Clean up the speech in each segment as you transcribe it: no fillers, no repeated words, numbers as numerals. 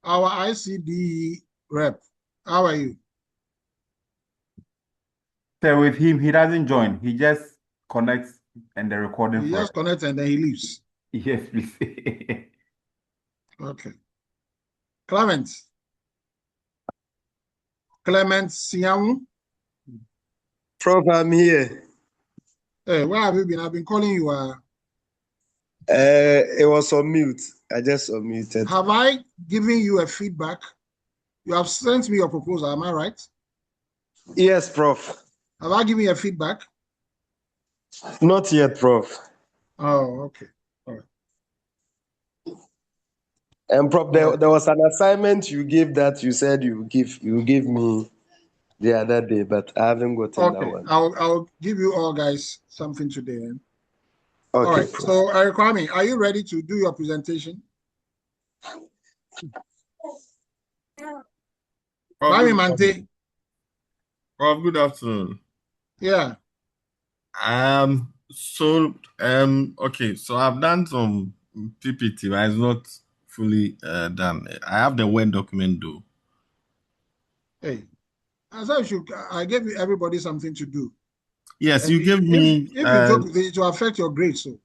our ICD rep. How are you? So with him, he doesn't join. He just connects and the recording He for just connects and then he leaves. Yes, please. Okay. Clement. Clement Siamu. Prof, I'm here. Hey, where have you been? I've been calling you. It was on mute. I just unmuted. Have I given you a feedback? You have sent me your proposal, am I right? Yes, Prof. Have I given you a feedback? Not yet, Prof. Oh, okay. All right. And Prof, there was an assignment you gave that you said you give me the other day, but I haven't gotten that one. I'll give you all guys something today. Then. Okay, all right. Prof. So, Kwame, are you ready to do your presentation? Kwame Mante. Prof, good afternoon. Yeah. Okay, so I've done some PPT, but it's not fully done. I have the Word document though. Hey, I gave everybody something to do. Yes, and you gave me. If you joke with it, will affect your grade. So.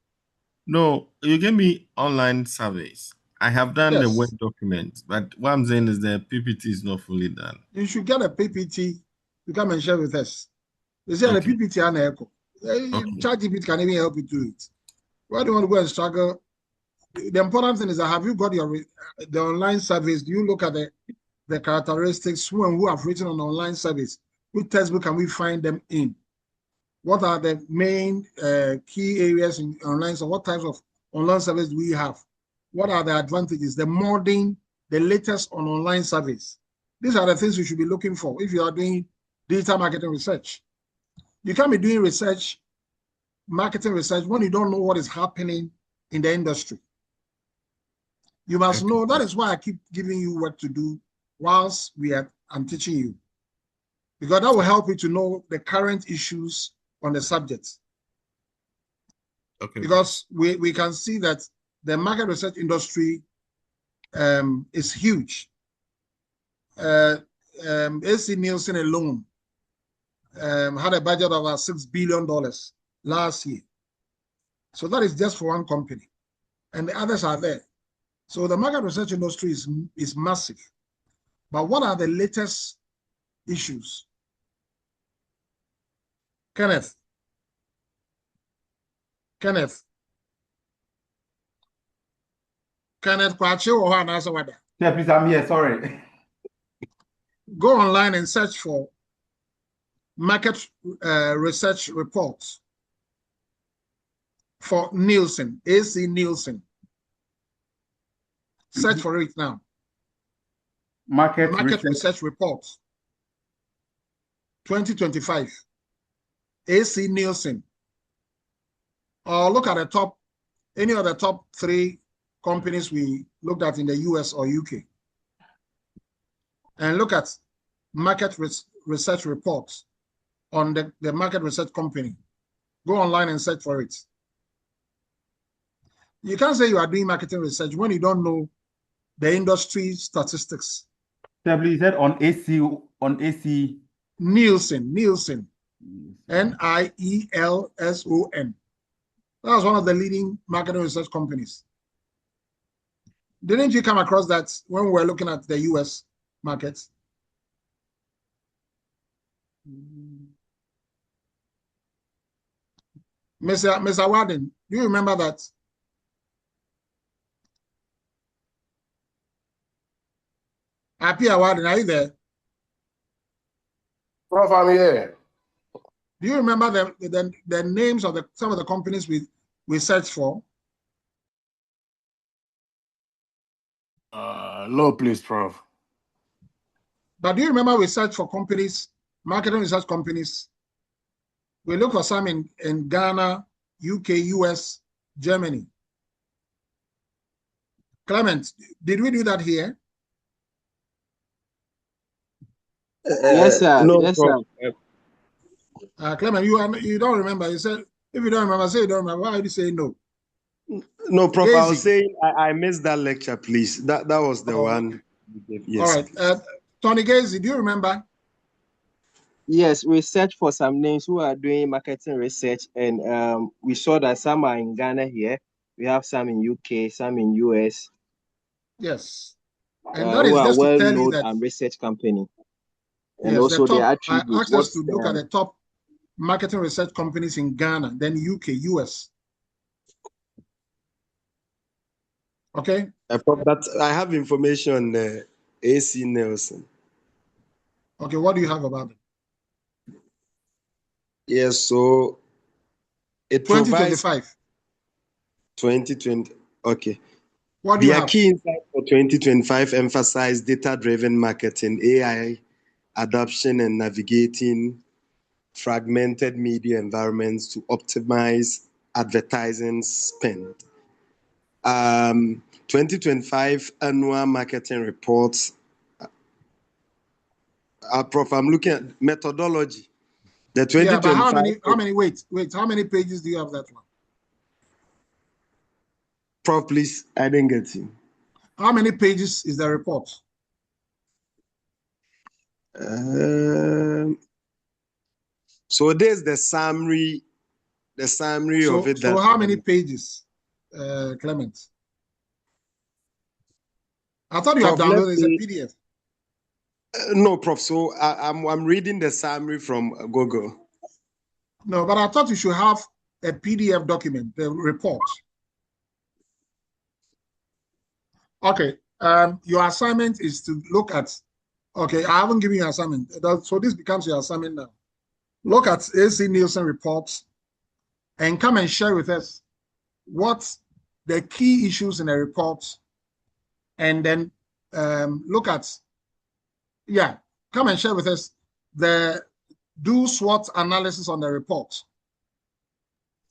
No, you gave me online surveys. I have done the Word document, but what I'm saying is the PPT is not fully done. You should get a PPT to come and share with us. They say the PPT and echo. ChatGPT can even help you do it. Why do you want to go and struggle? The important thing is that have you got the online surveys? Do you look at the characteristics who have written on online surveys? Which textbook can we find them in? What are the main key areas in online? So what types of online surveys do we have? What are the advantages? The modern, the latest on online surveys. These are the things you should be looking for if you are doing digital marketing research. You can't be doing research, marketing research, when you don't know what is happening in the industry. You must know. That is why I keep giving you work to do whilst I'm teaching you. Because that will help you to know the current issues on the subject. Because we can see that the market research industry is huge. AC Nielsen alone had a budget of $6 billion last year. So that is just for one company. And the others are there. So the market research industry is massive. But what are the latest issues? Kenneth. Kenneth Kwachi or Hanasawada. Yeah, please, I'm here. Sorry. Go online and search for market research reports for Nielsen, AC Nielsen. Search for it now. Market research reports 2025. AC Nielsen. Or look at the top, any of the top 3 companies we looked at in the US or UK. And look at market research reports on the market research company. Go online and search for it. You can't say you are doing marketing research when you don't know the industry statistics. You said on AC. Nielsen. Nielsen. That's one of the leading marketing research companies. Didn't you come across that when we were looking at the US markets? Mr. Warden, do you remember that? Apia Warden, are you there? Prof, I'm here. Do you remember the names of some of the companies we searched for? No, please, Prof. But do you remember we searched for companies, marketing research companies? We looked for some in Ghana, UK, US, Germany. Clement, did we do that here? Yes, sir. No, yes, Prof. sir. Clement, you don't remember. You said, if you don't remember, say you don't remember. Why did you say no? No, Prof. Daisy. I was saying I missed that lecture, please. That was the one. Yes. All right. Tony Gazy, do you remember? Yes, we searched for some names who are doing marketing research, and we saw that some are in Ghana here. We have some in UK, some in US, Yes. And that who is are just to tell you well-known that research company. And yes, the also their top. I attributes. asked us What's to look at the top marketing research companies in Ghana, then UK, US. Okay. But I have information on the AC Nelson. Okay, what do you have about it? Yes, so it provides 2025. 2020. Okay. What do you Their have? key insights for 2025 emphasize data-driven marketing, AI adoption, and navigating fragmented media environments to optimize advertising spend. 2025 annual marketing reports. Prof, I'm looking at methodology. The 2025. Yeah, but how many, wait, how many pages do you have that one? Prof, please, I didn't get you. How many pages is the report? So there's the summary of it. So how many pages, Clement? I thought you Prof, have downloaded it's a PDF. No, Prof. So I'm reading the summary from Google. No, but I thought you should have a PDF document, the report. Okay. Your assignment is to look at. Okay, I haven't given you an assignment, so this becomes your assignment now. Look at AC Nielsen reports and come and share with us what the key issues in the report, and then look at, come and share with us do SWOT analysis on the report.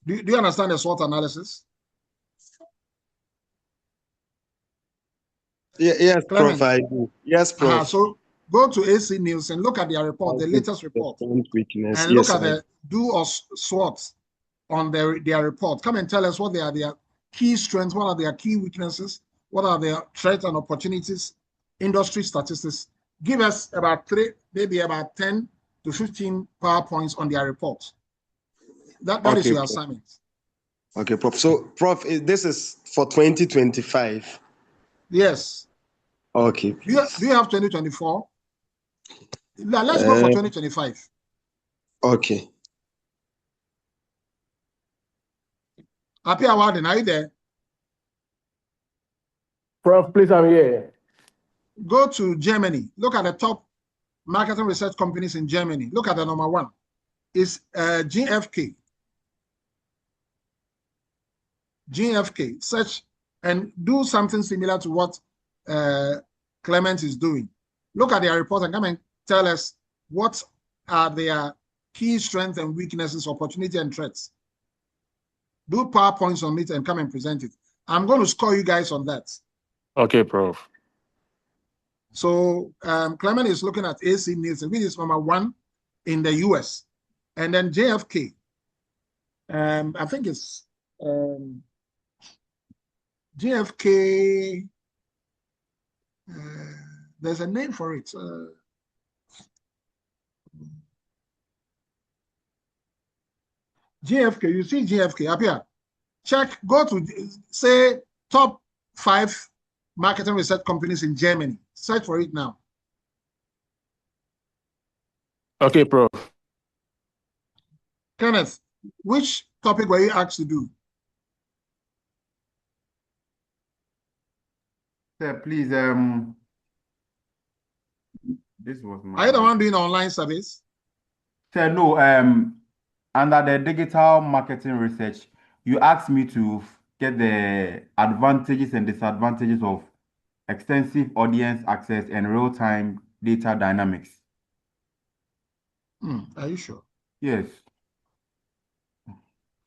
Do you understand the SWOT analysis? Yes, Clement. Prof. I do. Yes, Prof. So go to AC Nielsen, look at their report, the latest report, weakness. and look at the do or SWOT on their report. Come and tell us what they are their key strengths, what are their key weaknesses, what are their threats and opportunities, industry statistics. Give us maybe about 10 to 15 PowerPoints on their report. That is your assignment. Okay, Prof. So, Prof, this is for 2025. Yes. Okay. Do you have 2024? Let's go for 2025. Okay. Happy Awarden, are you there? Prof, please, I'm here. Go to Germany. Look at the top marketing research companies in Germany. Look at the number one. It's GfK. GfK. Search and do something similar to what Clement is doing. Look at their report and come and tell us what are their key strengths and weaknesses, opportunity and threats. Do PowerPoints on it and come and present it. I'm going to score you guys on that. Okay, Prof. So Clement is looking at AC Nielsen, which is number one in the US. And then JFK, I think it's JFK, there's a name for it. JFK, you see JFK up here. Check, go to, say, top 5 marketing research companies in Germany. Search for it now. Okay, Prof. Kenneth, which topic were you asked to do? Sir, please, this was my... Are you the one doing online service? Sir, no, under the digital marketing research, you asked me to get the advantages and disadvantages of extensive audience access and real-time data dynamics. Are you sure? Yes.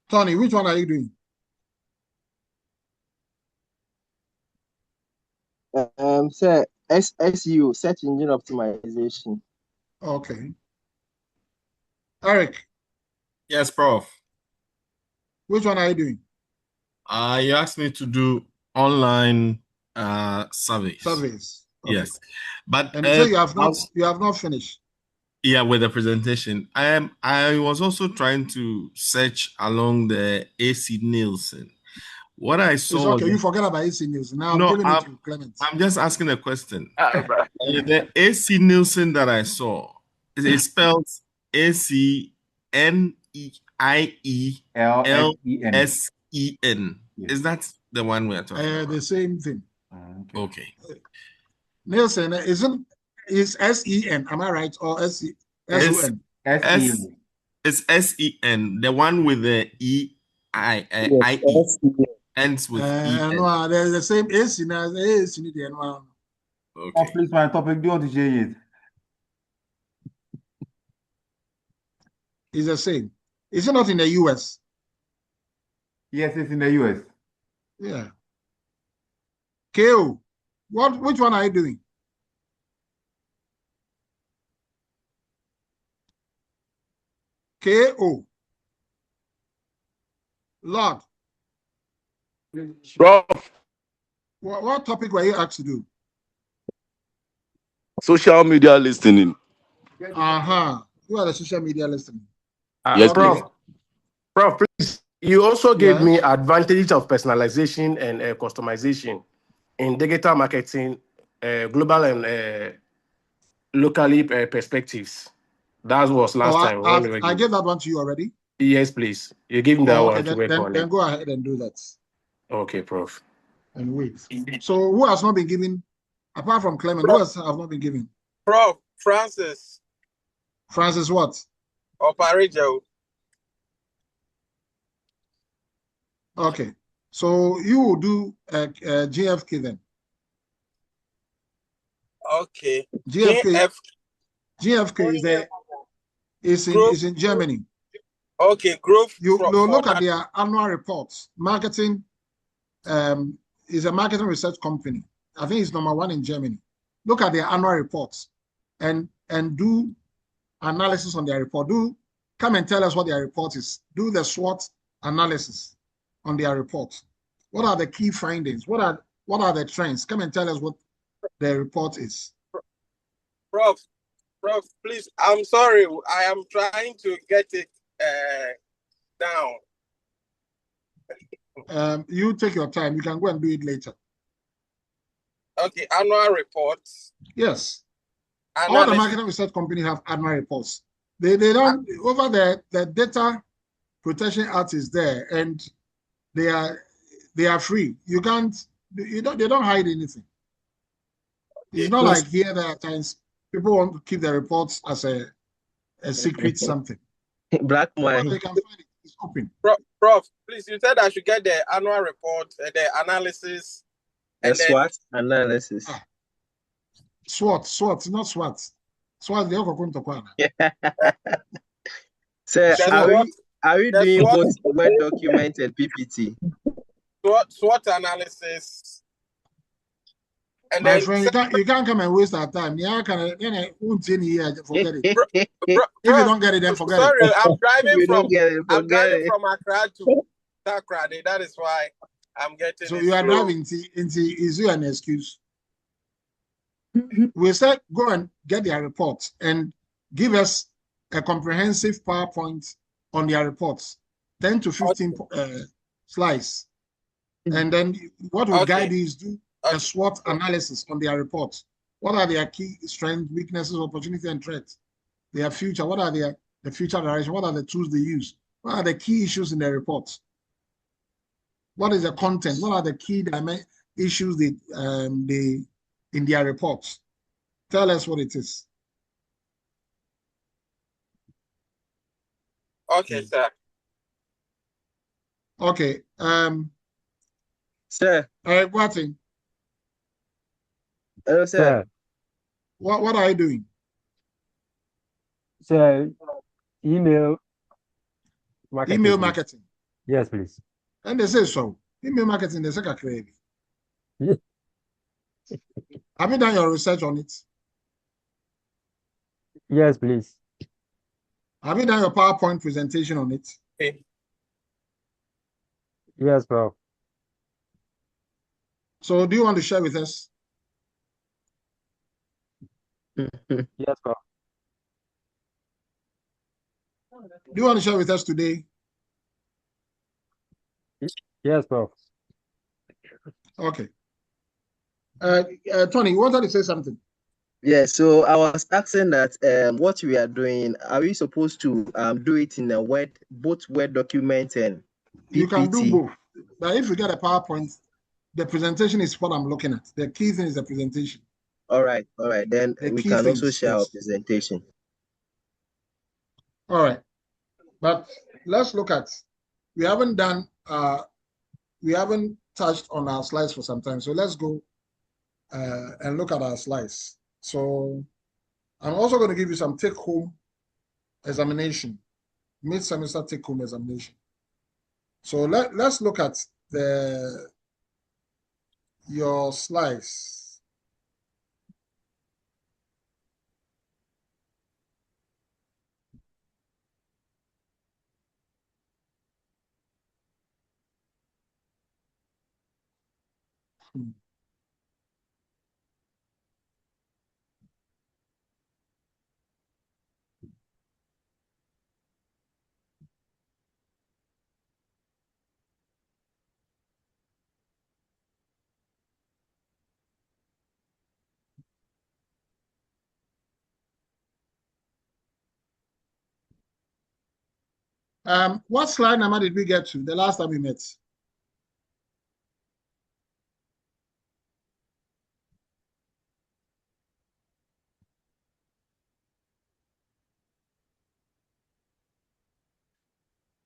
Tony, which one are you doing? Sir, SEO, search engine optimization. Okay. Eric. Yes, Prof. Which one are you doing? You asked me to do online surveys. Surveys. Okay. Yes, but And so you have not finished. Yeah, with the presentation. I was also trying to search along the AC Nielsen. What I saw It's was okay. You forget about AC News. Now I'm no, giving it to Clement. I'm just asking a question. The AC Nielsen that I saw, it spells ACNIELSEN. Yes. Is that the one we are talking about? The same thing. Okay. Nielsen is SEN. Am I right? Or SON? SEN. It's SEN. The one with the IE ends with EN. No, they're the same AC as AC. Oh, Okay. please, my topic. Do you want to change it? It's the same. Is it not in the US? Yes, it's in the US. Yeah. KO. Which one are you doing? KO. Lord. Prof, What topic were you asked to do? Social media listening. Who are the social media listening? Yes, Okay. Prof, please. You also gave Yes. me advantages of personalization and customization in digital marketing, global and locally perspectives. That was last time when we were I gave that one to you already. Yes, please. You give me that one Okay, to work on then it. go ahead and do that. Okay, Prof. And wait. So who has not been given, apart from Clement, who else have not been given? Prof. Francis. Francis what? Oparijo. Okay. So you will do GFK then. Okay. GFK is in Germany. Okay, growth. You look at their annual reports. Marketing is a marketing research company. I think it's #1 in Germany. Look at their annual reports and do analysis on their report. Come and tell us what their report is. Do the SWOT analysis on their report. What are the key findings? What are the trends? Come and tell us what the report is. Prof, please, I'm sorry. I am trying to get it down. You take your time. You can go and do it later. Okay, annual reports. Yes. Analysis. All the marketing research companies have annual reports. They don't over the Data Protection Act is there, and they are free. They don't hide anything. It's not like here there are times people want to keep their reports as a secret something. Black money. They can find it. It's open. Prof, please, you said I should get the annual report, the analysis. And the SWOT analysis. SWOT, not SWAT. SWAT, they're going to Kwana. So are we doing both Word document and PPT? SWOT analysis. And my friend, you can't come and waste our time. Yeah, forget it. If you don't get it, then forget it. Sorry, I'm driving from Accra to Takrady. That is why I'm getting. So you are driving into is you an excuse? We said go and get their reports and give us a comprehensive PowerPoint on their reports, 10 to 15 slides, and then what will guide you is do a SWOT analysis on their reports. What are their key strengths, weaknesses, opportunities, and threats? Their future. What are the future direction? What are the tools they use? What are the key issues in their reports? What is the content? What are the key issues in their reports? Tell us what it is. Okay, sir. Okay. Sir. Eric Watson. Hello, sir. What are you doing? Sir, email marketing. Email marketing. Yes, please. And they say so. Email marketing, they say crazy. Have you done your research on it? Yes, please. Have you done your PowerPoint presentation on it? Okay. Yes, Prof. So do you want to share with us? Yes, Prof. Do you want to share with us today? Yes, Prof. Okay. Tony, you wanted to say something? Yeah, so I was asking that what we are doing, are we supposed to do it in a Word, both Word document and PPT? You can do both. But if you get a PowerPoint, the presentation is what I'm looking at. The key thing is the presentation. All right. Then we can also share our presentation. All right. But let's look at, we haven't touched on our slides for some time. So let's go and look at our slides. So I'm also going to give you some take-home examination, mid-semester take-home examination. So let's look at your slides. What slide number did we get to the last time we met?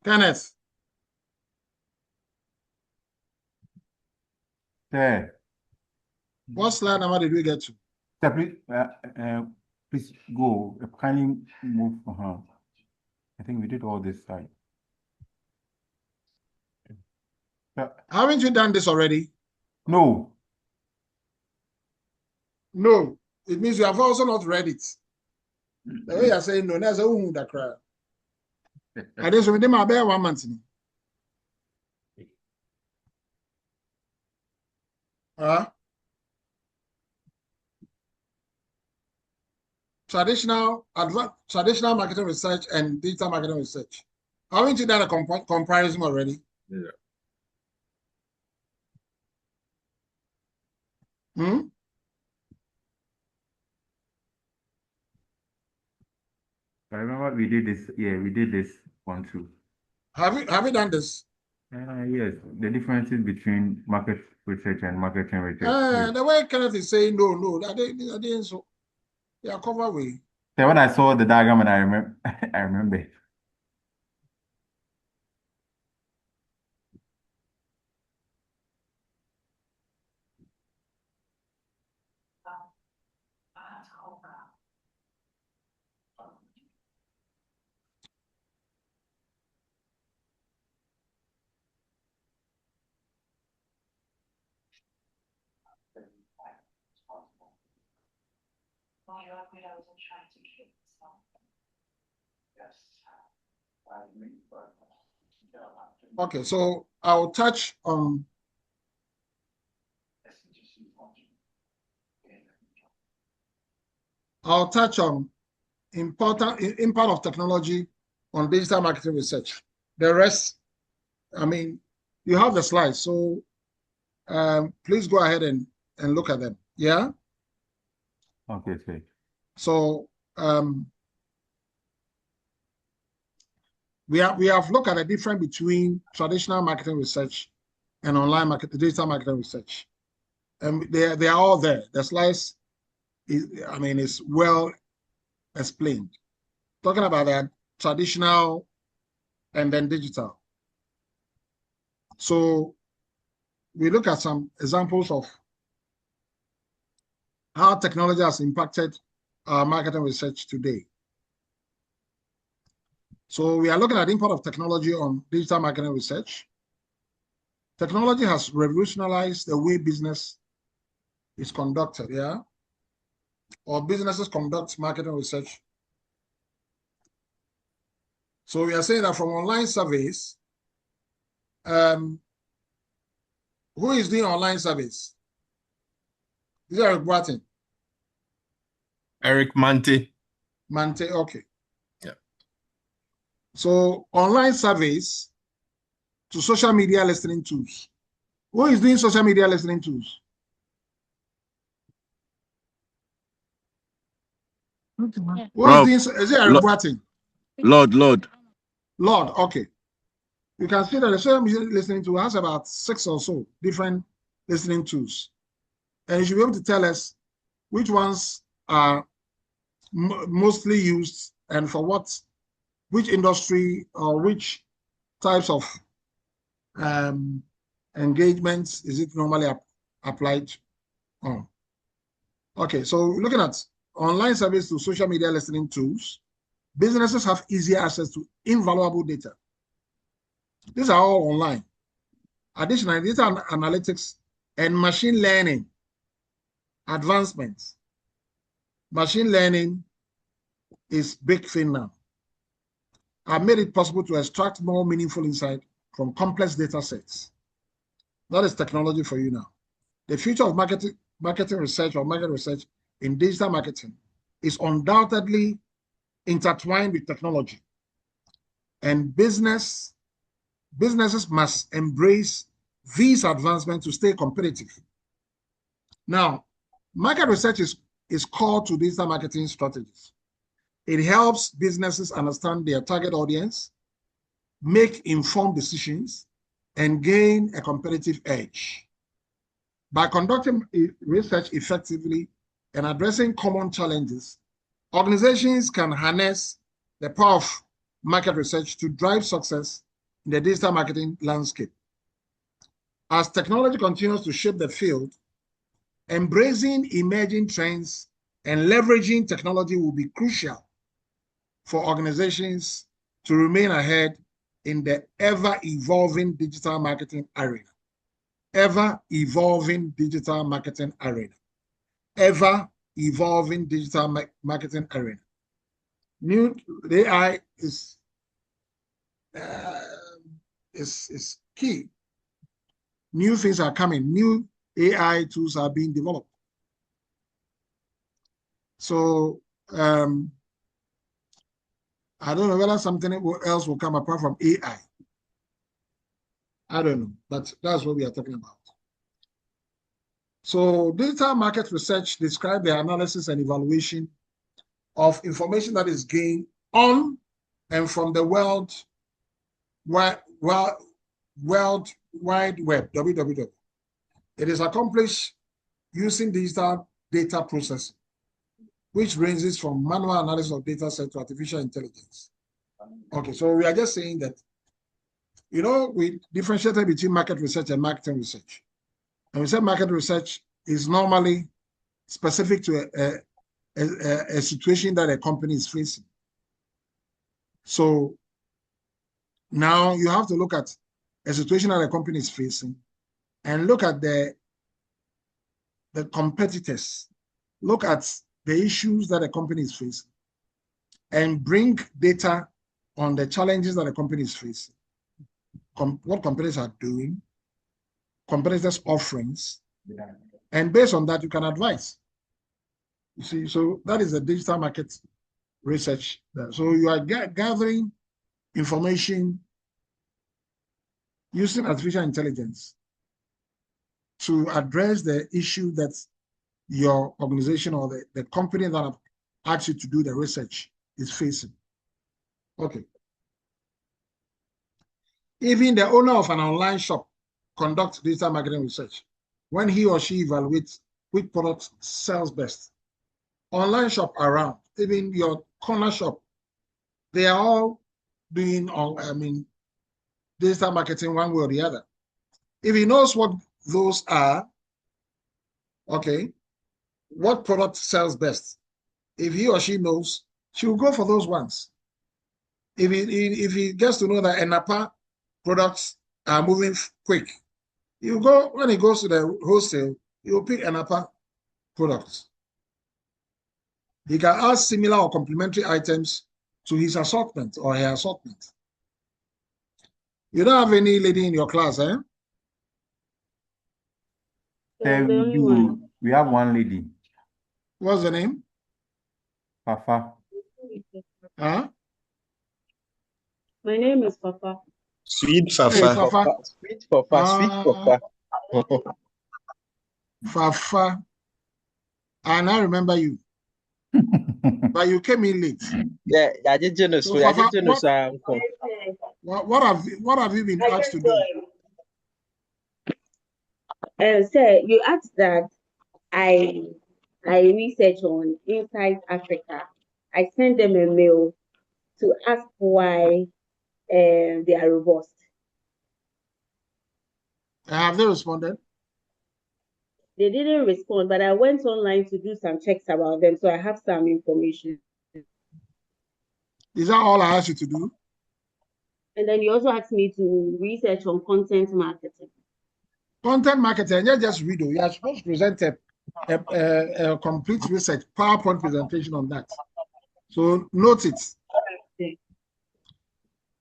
Kenneth. Sir. What slide number did we get to? Sir, please go. Kindly move. I think we did all this side. Haven't you done this already? No. No. It means you have also not read it. The way you're saying no, that's a woman that cry. I just remember my bear 1 month. Traditional marketing research and digital marketing research. Haven't you done a comparison already? Yeah. I remember we did this. Yeah, we did this one too. Have you done this? Yes, the differences between market research and marketing research. Yes. The way Kenneth is saying no, I didn't so. Yeah, cover way. So when I saw the diagram and I remember. Okay, so I'll touch on impact of technology on digital marketing research. The rest, I mean, you have the slides, so please go ahead and look at them. Yeah. Okay. So we have looked at the difference between traditional marketing research and online digital marketing research, and they are all there. The slides, is well explained. Talking about that traditional and then digital. So we look at some examples of how technology has impacted our marketing research today. So we are looking at the impact of technology on digital marketing research. Technology has revolutionized the way business is conducted, yeah? Or businesses conduct marketing research. So we are saying that from online surveys, who is doing online surveys? Is there a button? Eric Mante. Mante, okay. Yeah. So online surveys to social media listening tools. Who is doing social media listening tools? Who is doing, is it Eric Boating? Lord. Lord, okay. You can see that the social media listening tool has about 6 or so different listening tools. And you should be able to tell us which ones are mostly used and for what, which industry or which types of engagements is it normally applied on. Okay, so looking at online service to social media listening tools, businesses have easier access to invaluable data. These are all online. Additionally, data analytics and machine learning advancements. Machine learning is big thing now. Have made it possible to extract more meaningful insight from complex data sets. That is technology for you now. The future of marketing research or market research in digital marketing is undoubtedly intertwined with technology. And businesses must embrace these advancements to stay competitive. Now, market research is core to digital marketing strategies. It helps businesses understand their target audience, make informed decisions, and gain a competitive edge. By conducting research effectively and addressing common challenges, organizations can harness the power of market research to drive success in the digital marketing landscape. As technology continues to shape the field, embracing emerging trends and leveraging technology will be crucial for organizations to remain ahead in the ever-evolving digital marketing arena. Ever-evolving digital marketing arena. Ever-evolving digital marketing arena. New AI is key. New things are coming. New AI tools are being developed. So I don't know whether something else will come apart from AI. I don't know, but that's what we are talking about. So digital market research describes the analysis and evaluation of information that is gained on and from the World Wide Web, WWW. It is accomplished using digital data processing, which ranges from manual analysis of data set to artificial intelligence. Okay, so we are just saying that, you know, we differentiated between market research and marketing research. And we said market research is normally specific to a situation that a company is facing. So now you have to look at a situation that a company is facing and look at the competitors, look at the issues that a company is facing, and bring data on the challenges that a company is facing, what companies are doing, competitors' offerings, and based on that, you can advise. You see, so that is the digital market research. So you are gathering information using artificial intelligence to address the issue that your organization or the company that have asked you to do the research is facing. Okay. Even the owner of an online shop conducts digital marketing research when he or she evaluates which product sells best. Online shop around, even your corner shop, they are all doing, digital marketing one way or the other. If he knows what those are, okay, what product sells best? If he or she knows, she will go for those ones. If he gets to know that ENAPA products are moving quick, you go, when he goes to the wholesale, he will pick ENAPA products. He can add similar or complementary items to his assortment or her assortment. You don't have any lady in your class, eh? We have one lady. What's the name? Fafa. Huh? My name is Papa. Sweet Hey, Fafa. Fafa. Sweet Papa. Fafa. And I remember you. But you came in late. Yeah, I did genus. So, I Fafa, did genus. what have you been asked to do? Sir, you asked that I research on Inside Africa. I sent them a mail to ask why they are robust. Have they responded? They didn't respond, but I went online to do some checks about them, so I have some information. Is that all I asked you to do? And then you also asked me to research on content marketing. Content marketing, you just read. You are supposed to present a complete research PowerPoint presentation on that. So note it. Okay.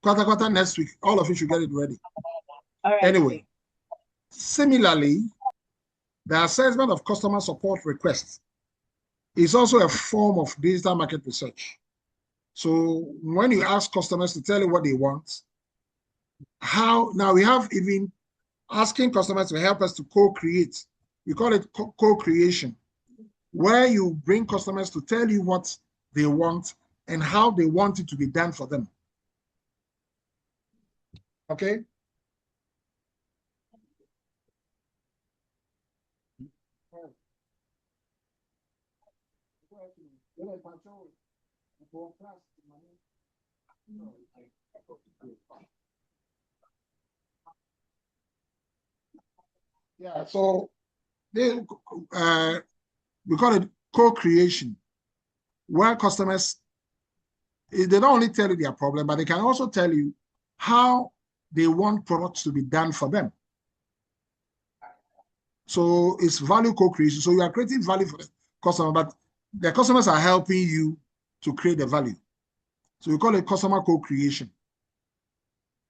Quarter next week, all of you should get it ready. All right. Anyway, similarly, the assessment of customer support requests is also a form of digital market research. So when you ask customers to tell you what they want, now we have even asking customers to help us to co-create. We call it co-creation, where you bring customers to tell you what they want and how they want it to be done for them. Okay? Yeah, so we call it co-creation, where customers, they don't only tell you their problem, but they can also tell you how they want products to be done for them. So it's value co-creation. So you are creating value for the customer, but the customers are helping you to create the value. So we call it customer co-creation.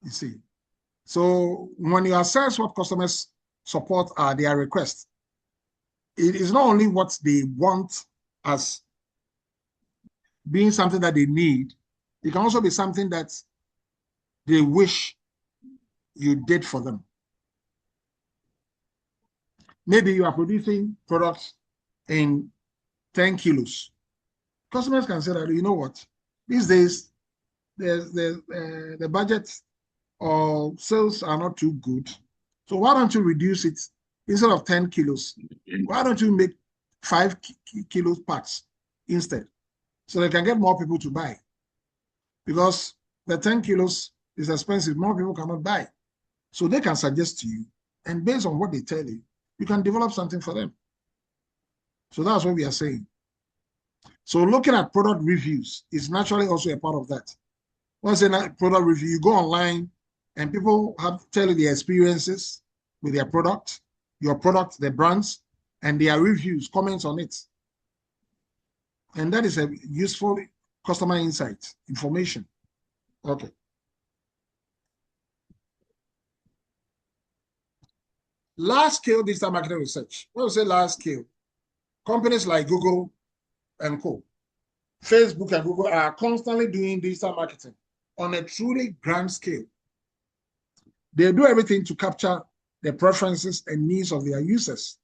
You see. So when you assess what customers support are their requests, it is not only what they want as being something that they need, it can also be something that they wish you did for them. Maybe you are producing products in 10 kilos. Customers can say that, you know what, these days, the budget or sales are not too good. So why don't you reduce it? Instead of 10 kilos, why don't you make 5 kilos packs instead? So they can get more people to buy. Because the 10 kilos is expensive, more people cannot buy. So they can suggest to you, and based on what they tell you, you can develop something for them. So that's what we are saying. So looking at product reviews is naturally also a part of that. Once a product review, you go online and people have tell you their experiences with their product, your product, their brands, and their reviews, comments on it. And that is a useful customer insight information. Okay. Large scale digital marketing research. When we say large scale, companies like Google and Co., Facebook and Google are constantly doing digital marketing on a truly grand scale. They do everything to capture the preferences and needs of their users.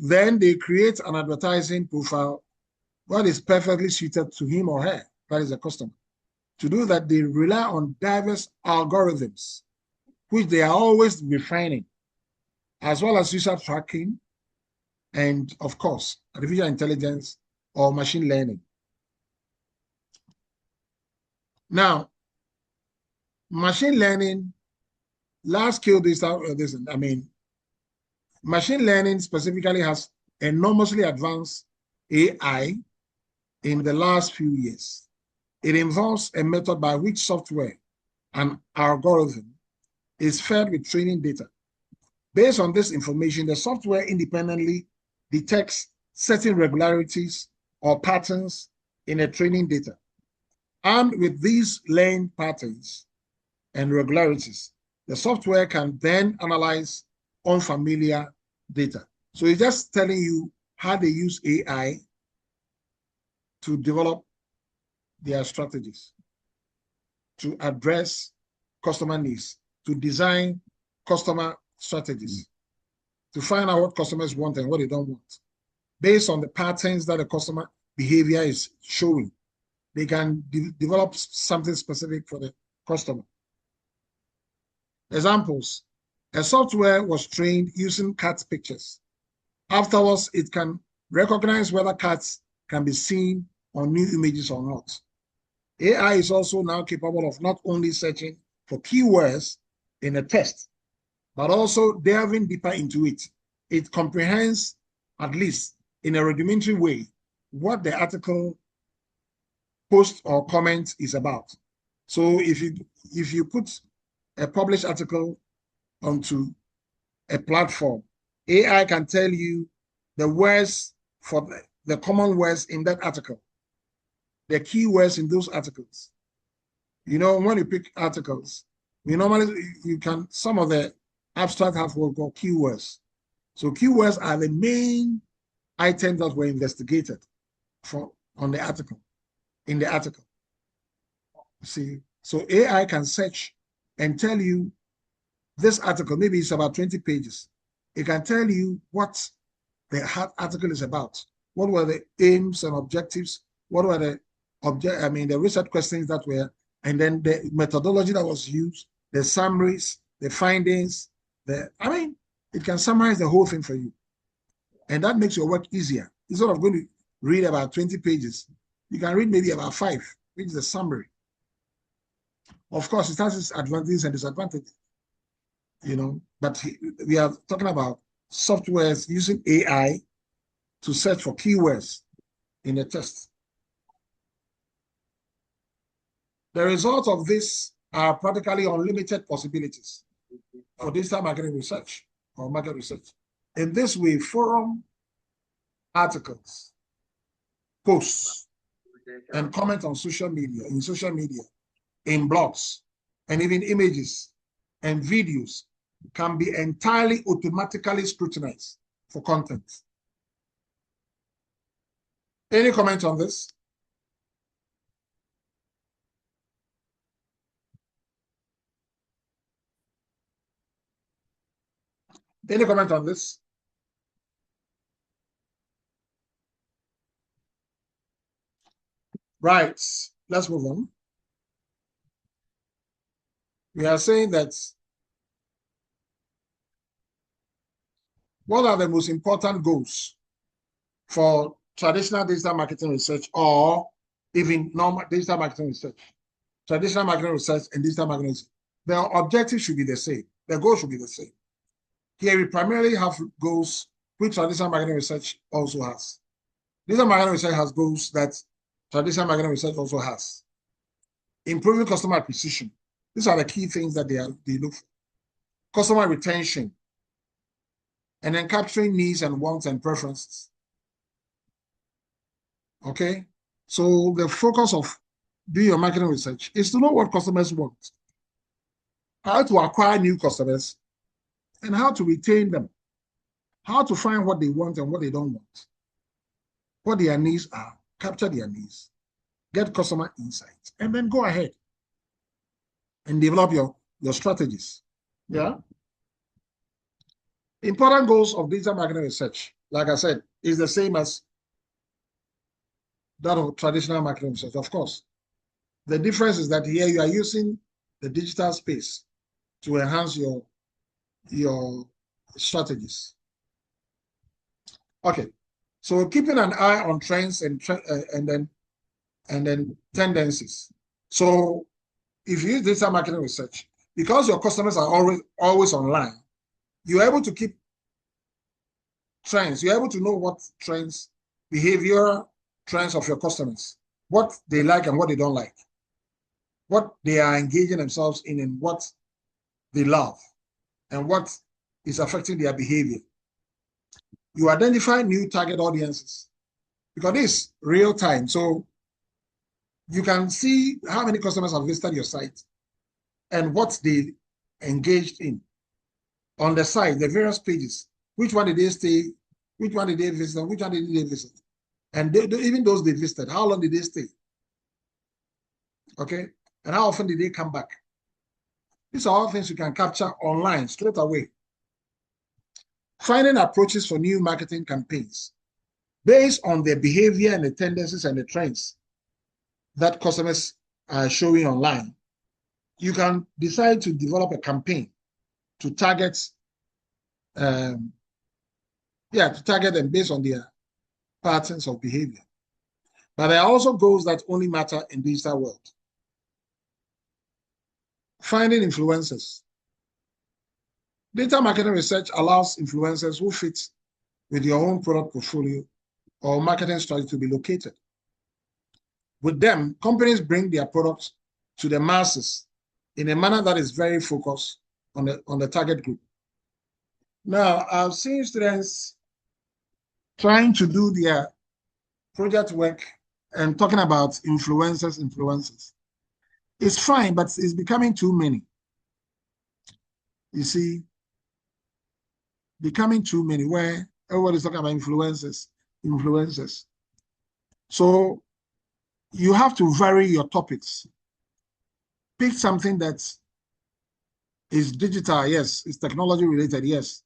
Then they create an advertising profile that is perfectly suited to him or her, that is a customer. To do that, they rely on diverse algorithms, which they are always refining, as well as user tracking, and of course, artificial intelligence or machine learning. Now, machine learning, large scale digital, machine learning specifically has enormously advanced AI in the last few years. It involves a method by which software and algorithm is fed with training data. Based on this information, the software independently detects certain regularities or patterns in the training data. And with these learned patterns and regularities, the software can then analyze unfamiliar data. So it's just telling you how they use AI to develop their strategies, to address customer needs, to design customer strategies, to find out what customers want and what they don't want. Based on the patterns that the customer behavior is showing, they can develop something specific for the customer. Examples: a software was trained using cat pictures. Afterwards, it can recognize whether cats can be seen on new images or not. AI is also now capable of not only searching for keywords in a text, but also delving deeper into it. It comprehends, at least in a rudimentary way, what the article, post, or comment is about. So if you put a published article onto a platform, AI can tell you the words for the common words in that article, the keywords in those articles. You know, when you pick articles, some of the abstract have what we call keywords. So keywords are the main items that were investigated in the article. See, so AI can search and tell you this article, maybe it's about 20 pages. It can tell you what the article is about. What were the aims and objectives? What were the research questions that were, and then the methodology that was used, the summaries, the findings, it can summarize the whole thing for you. And that makes your work easier. Instead of going to read about 20 pages, you can read maybe about 5, which is a summary. Of course, it has its advantages and disadvantages, but we are talking about softwares using AI to search for keywords in a text. The results of this are practically unlimited possibilities for digital marketing research or market research. In this way, forum articles, posts, and comments on social media, in blogs, and even images and videos can be entirely automatically scrutinized for content. Any comment on this? Any comment on this? Right, let's move on. We are saying that what are the most important goals for traditional digital marketing research or even normal digital marketing research? Traditional marketing research and digital marketing research, their objectives should be the same. Their goals should be the same. Here we primarily have goals which traditional marketing research also has. Digital marketing research has goals that traditional marketing research also has. Improving customer acquisition. These are the key things that they look for. Customer retention. And then capturing needs and wants and preferences. Okay? So the focus of doing your marketing research is to know what customers want, how to acquire new customers, and how to retain them, how to find what they want and what they don't want, what their needs are, capture their needs, get customer insights, and then go ahead and develop your strategies. Yeah. Important goals of digital marketing research, like I said, is the same as that of traditional marketing research, of course. The difference is that here you are using the digital space to enhance your strategies. Okay, so keeping an eye on trends and then tendencies. So if you use digital marketing research, because your customers are always online, you're able to keep trends. You're able to know what trends, behavioral trends of your customers, what they like and what they don't like, what they are engaging themselves in and what they love, and what is affecting their behavior. You identify new target audiences because it's real time. So you can see how many customers have visited your site and what they engaged in on the site, the various pages. Which one did they stay? Which one did they visit? Which one did they visit? And even those they visited, how long did they stay? Okay, and how often did they come back? These are all things you can capture online straight away. Finding approaches for new marketing campaigns based on their behavior and the tendencies and the trends that customers are showing online. You can decide to develop a campaign to target, to target them based on their patterns of behavior. But there are also goals that only matter in digital world. Finding influencers. Data marketing research allows influencers who fit with your own product portfolio or marketing strategy to be located. With them, companies bring their products to the masses in a manner that is very focused on the target group. Now, I've seen students trying to do their project work and talking about influencers. It's fine, but it's becoming too many. You see, becoming too many where everybody's talking about influencers. So you have to vary your topics. Pick something that is digital, yes, it's technology related, yes,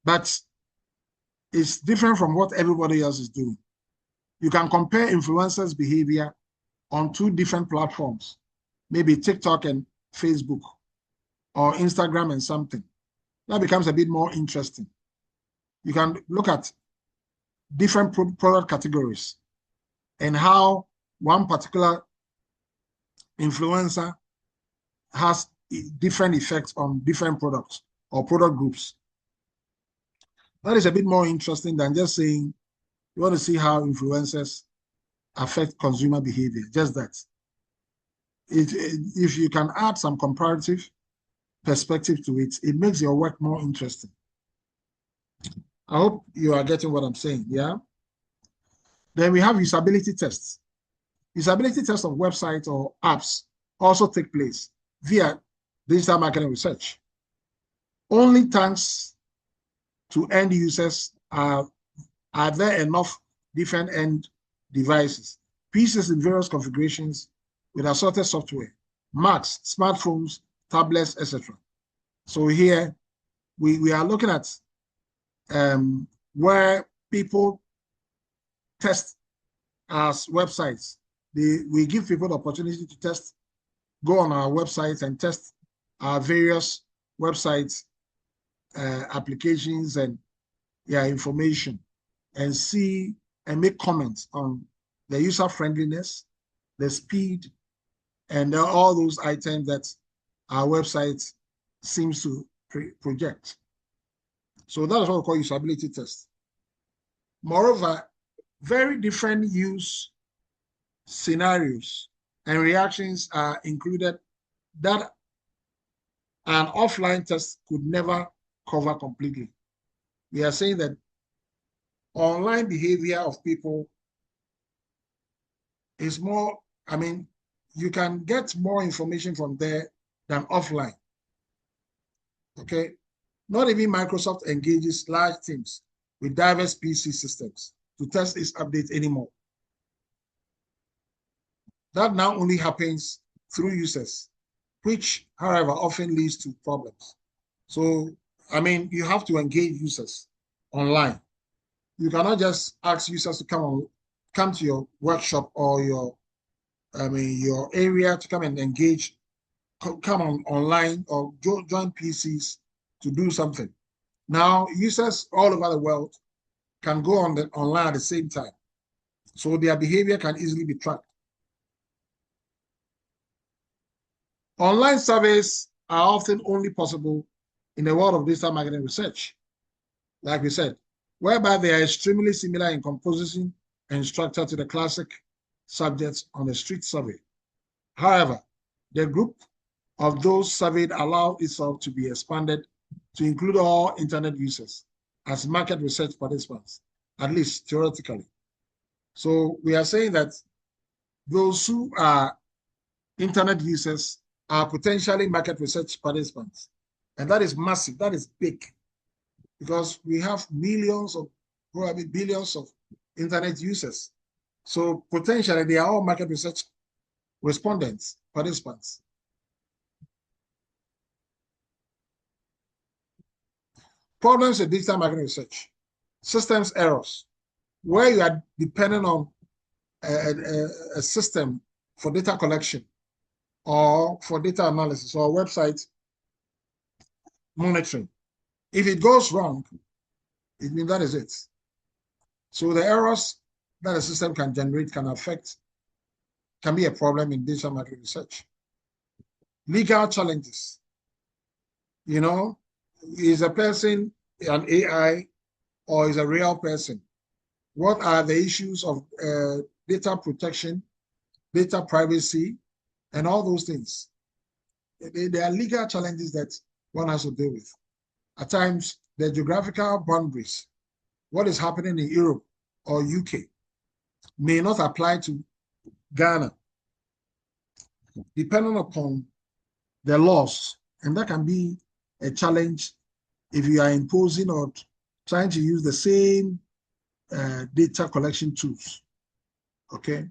but it's different from what everybody else is doing. You can compare influencers' behavior on 2 different platforms, maybe TikTok and Facebook, or Instagram and something. That becomes a bit more interesting. You can look at different product categories and how one particular influencer has different effects on different products or product groups. That is a bit more interesting than just saying you want to see how influencers affect consumer behavior. Just that. If you can add some comparative perspective to it, it makes your work more interesting. I hope you are getting what I'm saying, yeah? Then we have usability tests. Usability tests of websites or apps also take place via digital marketing research. Only thanks to end users are there enough different end devices, PCs in various configurations with assorted software, Macs, smartphones, tablets, etc. So here we are looking at where people test as websites. We give people the opportunity to test, go on our websites and test our various websites, applications and information, and see and make comments on the user friendliness, the speed, and all those items that our website seems to project. So that is what we call usability test. Moreover, very different use scenarios and reactions are included that an offline test could never cover completely. We are saying that online behavior of people is more, you can get more information from there than offline. Okay? Not even Microsoft engages large teams with diverse PC systems to test its updates anymore. That now only happens through users, which, however, often leads to problems. So, you have to engage users online. You cannot just ask users to come to your workshop or your area to come and engage, come on online or join PCs to do something. Now, users all over the world can go online at the same time, so their behavior can easily be tracked. Online surveys are often only possible in the world of digital marketing research, like we said, whereby they are extremely similar in composition and structure to the classic subjects on a street survey. However, the group of those surveyed allow itself to be expanded to include all internet users as market research participants, at least theoretically. So we are saying that those who are internet users are potentially market research participants. And that is massive, that is big, because we have millions of, probably billions of internet users. So potentially they are all market research respondents, participants. Problems with digital market research. Systems errors, where you are dependent on a system for data collection or for data analysis or website monitoring. If it goes wrong, it means that is it. So the errors that a system can generate can be a problem in digital market research. Legal challenges. You know, is a person an AI or is a real person? What are the issues of data protection, data privacy, and all those things? There are legal challenges that one has to deal with. At times, the geographical boundaries, what is happening in Europe or UK, may not apply to Ghana, depending upon the laws. And that can be a challenge if you are imposing or trying to use the same data collection tools, okay,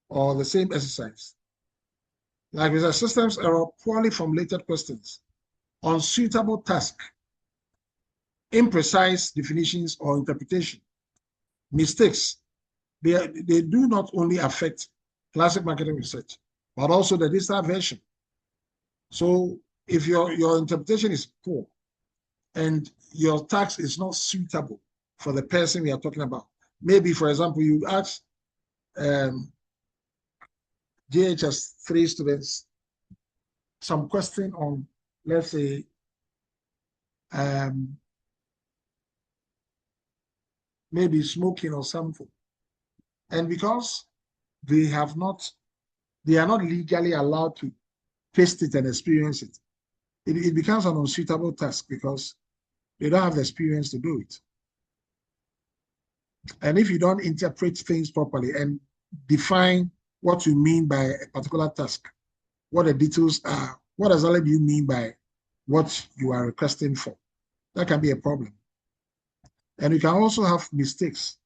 or the same exercise. Like with a systems error, poorly formulated questions, unsuitable task, imprecise definitions or interpretation, mistakes. They do not only affect classic marketing research, but also the digital version. So if your interpretation is poor and your task is not suitable for the person we are talking about, maybe, for example, you ask JHS 3 students some question on, let's say, maybe smoking or something. And because they are not legally allowed to taste it and experience it, it becomes an unsuitable task because they don't have the experience to do it. And if you don't interpret things properly and define what you mean by a particular task, what the details are, what exactly do you mean by what you are requesting for, that can be a problem. And you can also have mistakes.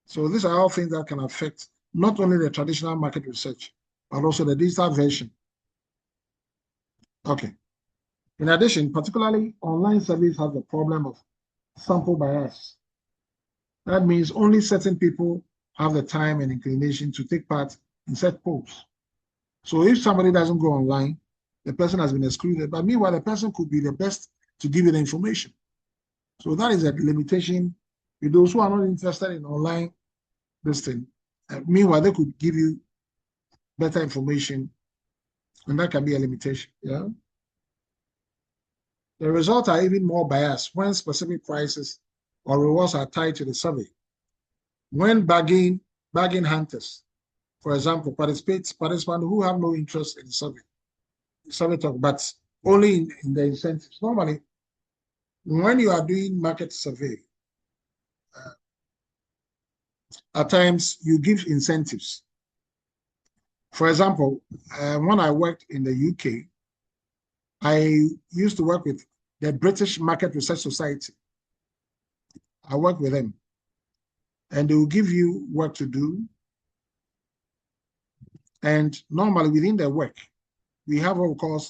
So these are all things that can affect not only the traditional market research, but also the digital version. Okay. In addition, particularly online surveys have the problem of sample bias. That means only certain people have the time and inclination to take part in set polls. So if somebody doesn't go online, the person has been excluded. But meanwhile, the person could be the best to give you the information. So that is a limitation with those who are not interested in online this thing. Meanwhile, they could give you better information, and that can be a limitation. Yeah. The results are even more biased when specific prices or rewards are tied to the survey. When bargain hunters, for example, participants who have no interest in the survey talk, but only in the incentives. Normally, when you are doing market survey, at times you give incentives. For example, when I worked in the UK, I used to work with the British Market Research Society. I worked with them, and they will give you work to do. And normally within the work, we have what we call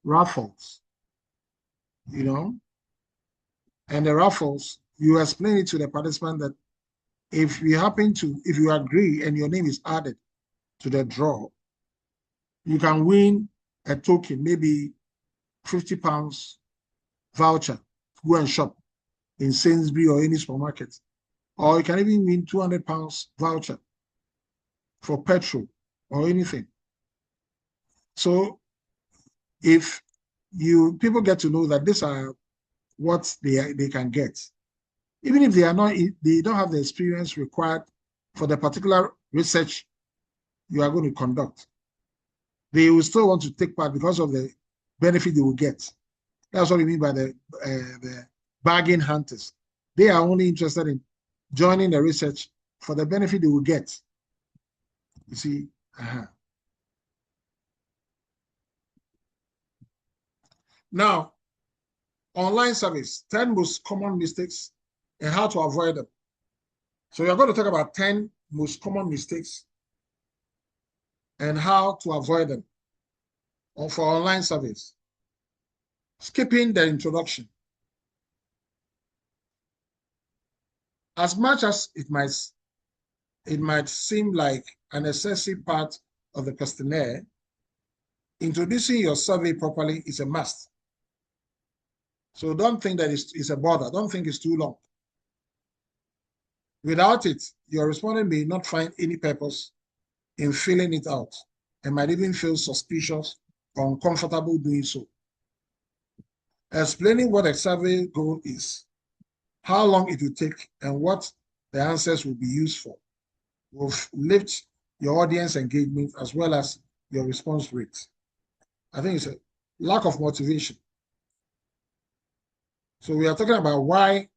raffles, you know, and the raffles, you explain it to the participant that if you agree and your name is added to the draw, you can win a token, maybe £50 voucher, go and shop in Sainsbury or any supermarket. Or you can even win £200 voucher for petrol or anything. So if people get to know that these are what they can get, even if they don't have the experience required for the particular research you are going to conduct, they will still want to take part because of the benefit they will get. That's what we mean by the bargain hunters. They are only interested in joining the research for the benefit they will get. You see? Now, online surveys, 10 most common mistakes and how to avoid them. So we are going to talk about 10 most common mistakes and how to avoid them for online surveys. Skipping the introduction. As much as it might seem like an excessive part of the questionnaire, introducing your survey properly is a must. So don't think that it's a bother. Don't think it's too long. Without it, your respondent may not find any purpose in filling it out and might even feel suspicious or uncomfortable doing so. Explaining what a survey goal is, how long it will take, and what the answers will be used for will lift your audience engagement as well as your response rate. I think it's a lack of motivation. So we are talking about why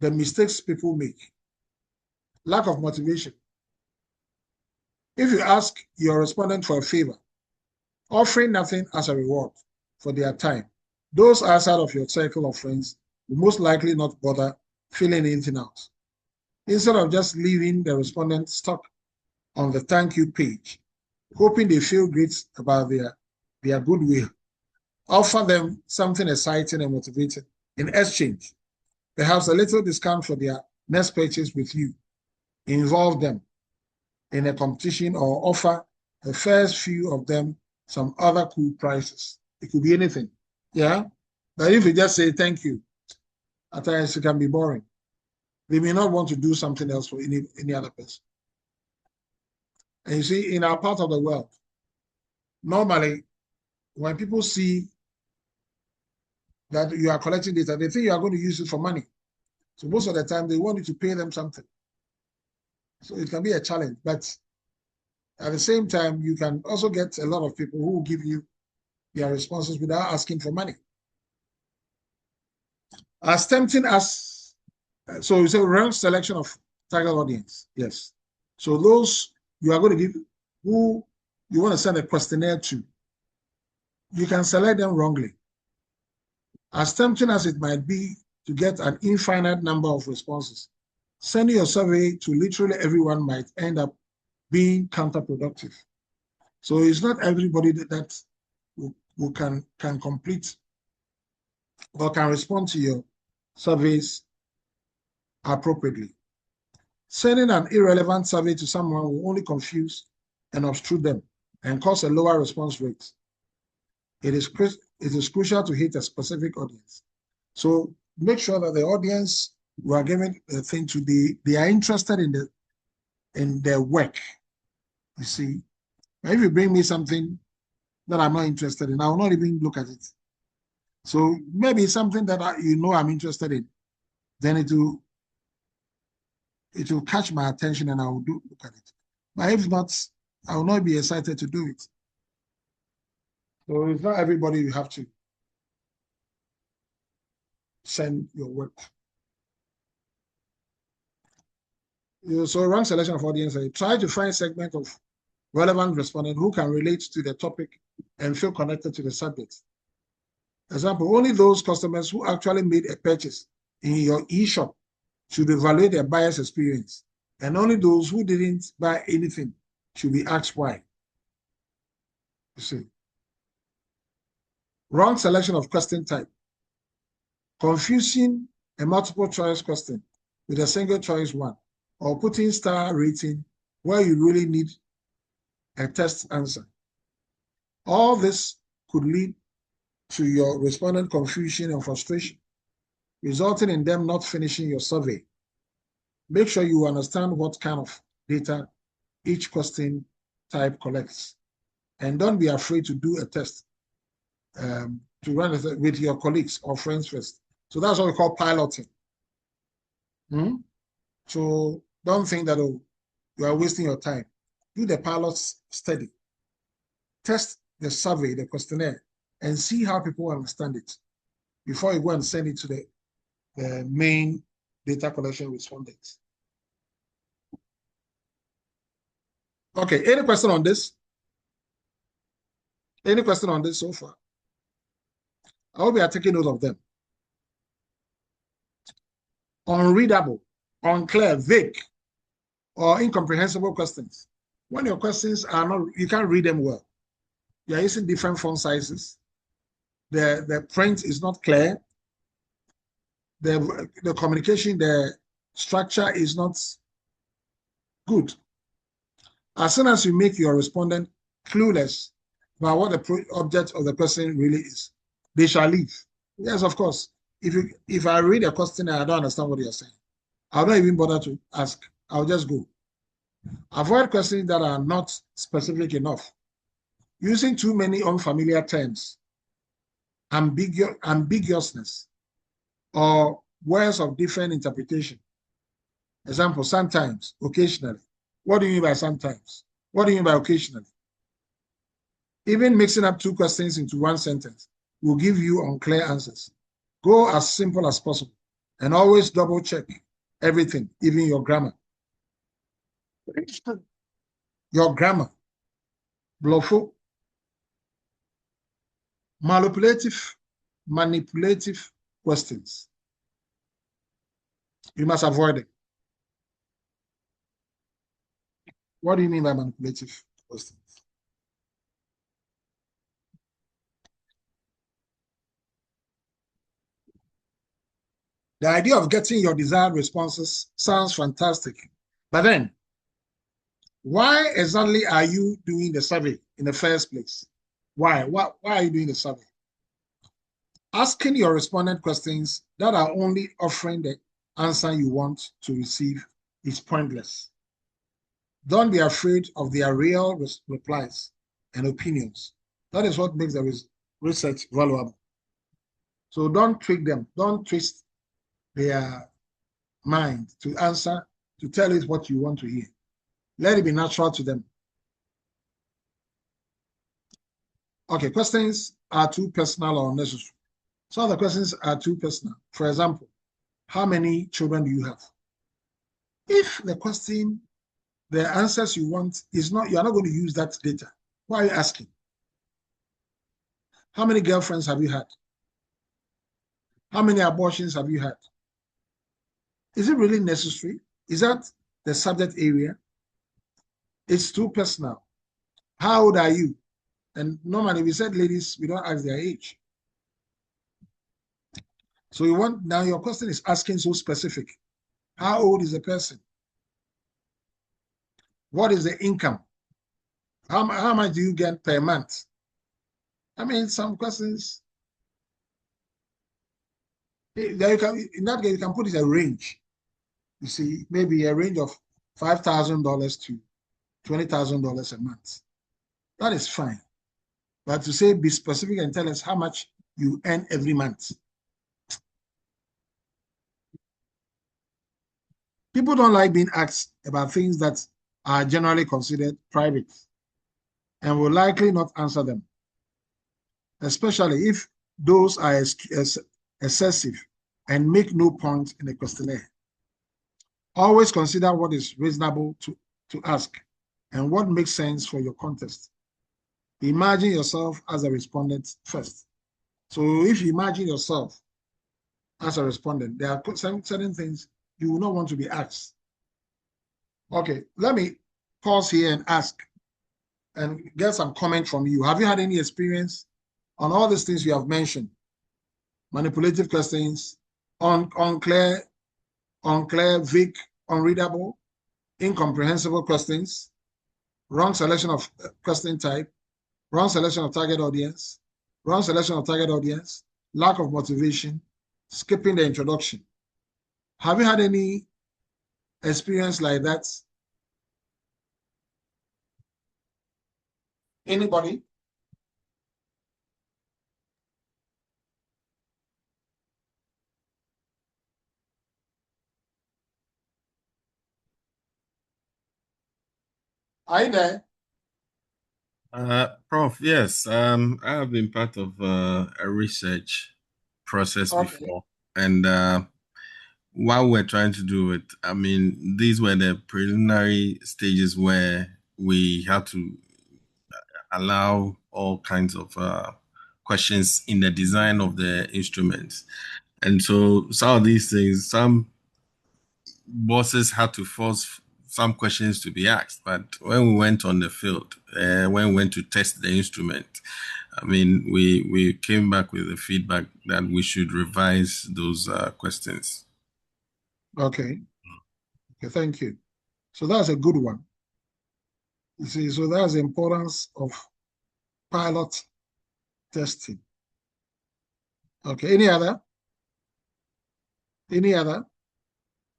the mistakes people make. Lack of motivation. If you ask your respondent for a favor, offering nothing as a reward for their time, those outside of your circle of friends will most likely not bother filling anything out. Instead of just leaving the respondent stuck on the thank you page, hoping they feel great about their goodwill, offer them something exciting and motivating in exchange. Perhaps a little discount for their next purchase with you. Involve them in a competition or offer the first few of them some other cool prizes. It could be anything. Yeah. But if you just say thank you, at times it can be boring. They may not want to do something else for any other person. And you see, in our part of the world, normally when people see that you are collecting data, they think you are going to use it for money. So most of the time they want you to pay them something. So it can be a challenge, but at the same time, you can also get a lot of people who will give you their responses without asking for money. As tempting as, so it's a wrong selection of target audience. Yes. So those you are going to give, who you want to send a questionnaire to, you can select them wrongly. As tempting as it might be to get an infinite number of responses, sending your survey to literally everyone might end up being counterproductive. So it's not everybody that who can complete or can respond to your surveys appropriately. Sending an irrelevant survey to someone will only confuse and obstruct them and cause a lower response rate. It is crucial to hit a specific audience. So make sure that the audience who are giving the thing to, they are interested in their work. You see, if you bring me something that I'm not interested in, I will not even look at it. So maybe something that I'm interested in, then it will catch my attention and I will look at it. But if not, I will not be excited to do it. So it's not everybody you have to send your work. So wrong selection of audience. Try to find a segment of relevant respondent who can relate to the topic and feel connected to the subject. Example, only those customers who actually made a purchase in your e-shop should evaluate their buyer's experience. And only those who didn't buy anything should be asked why. You see. Wrong selection of question type. Confusing a multiple choice question with a single choice one, or putting star rating where you really need a test answer. All this could lead to your respondent confusion and frustration, resulting in them not finishing your survey. Make sure you understand what kind of data each question type collects. And don't be afraid to do a test, to run it with your colleagues or friends first. So that's what we call piloting. So don't think that you are wasting your time. Do the pilot study. Test the survey, the questionnaire, and see how people understand it before you go and send it to the main data collection respondents. Okay, any question on this? Any question on this so far? I hope you are taking note of them. Unreadable unclear, vague, or incomprehensible questions. When your questions are not, you can't read them well. You are using different font sizes. The print is not clear. The communication, the structure is not good. As soon as you make your respondent clueless about what the object of the question really is, they shall leave. Yes, of course. If I read a question and I don't understand what you're saying, I'll not even bother to ask. I'll just go. Avoid questions that are not specific enough. Using too many unfamiliar terms, ambiguousness, or words of different interpretation. Example, sometimes, occasionally. What do you mean by sometimes? What do you mean by occasionally? Even mixing up two questions into one sentence will give you unclear answers. Go as simple as possible and always double check everything, even your grammar. Your grammar. Bluffo. Manipulative questions. You must avoid it. What do you mean by manipulative questions? The idea of getting your desired responses sounds fantastic, but then why exactly are you doing the survey in the first place? Why are you doing the survey? Asking your respondent questions that are only offering the answer you want to receive is pointless. Don't be afraid of their real replies and opinions. That is what makes the research valuable. So don't trick them. Don't twist their mind to answer, to tell it what you want to hear. Let it be natural to them. Okay, questions are too personal or unnecessary. Some of the questions are too personal. For example, how many children do you have? If the question, the answers you want is not, you are not going to use that data. Why are you asking? How many girlfriends have you had? How many abortions have you had? Is it really necessary? Is that the subject area? It's too personal. How old are you? And normally we said ladies, we don't ask their age. So you want, now your question is asking so specific. How old is the person? What is the income? How much do you get per month? I mean, some questions, in that case, you can put it a range. You see, maybe a range of $5,000 to $20,000 a month. That is fine. But to say be specific and tell us how much you earn every month. People don't like being asked about things that are generally considered private and will likely not answer them, especially if those are excessive and make no point in the questionnaire. Always consider what is reasonable to ask and what makes sense for your context. Imagine yourself as a respondent first. So if you imagine yourself as a respondent, there are certain things you will not want to be asked. Okay, let me pause here and ask and get some comment from you. Have you had any experience on all these things you have mentioned? Manipulative questions, unclear, vague, unreadable, incomprehensible questions, wrong selection of question type, wrong selection of target audience, wrong selection of target audience, lack of motivation, skipping the introduction. Have you had any experience like that? Anybody? Are you there? Prof, yes. I have been part of a research process before, and while we're trying to do it, I mean, these were the preliminary stages where we had to allow all kinds of questions in the design of the instruments. And so some of these things, bosses had to force some questions to be asked. But when we went on the field, when we went to test the instrument, I mean, we came back with the feedback that we should revise those questions. Okay. Okay, thank you. So that's a good one. You see, so that's the importance of pilot testing. Okay, any other? Any other?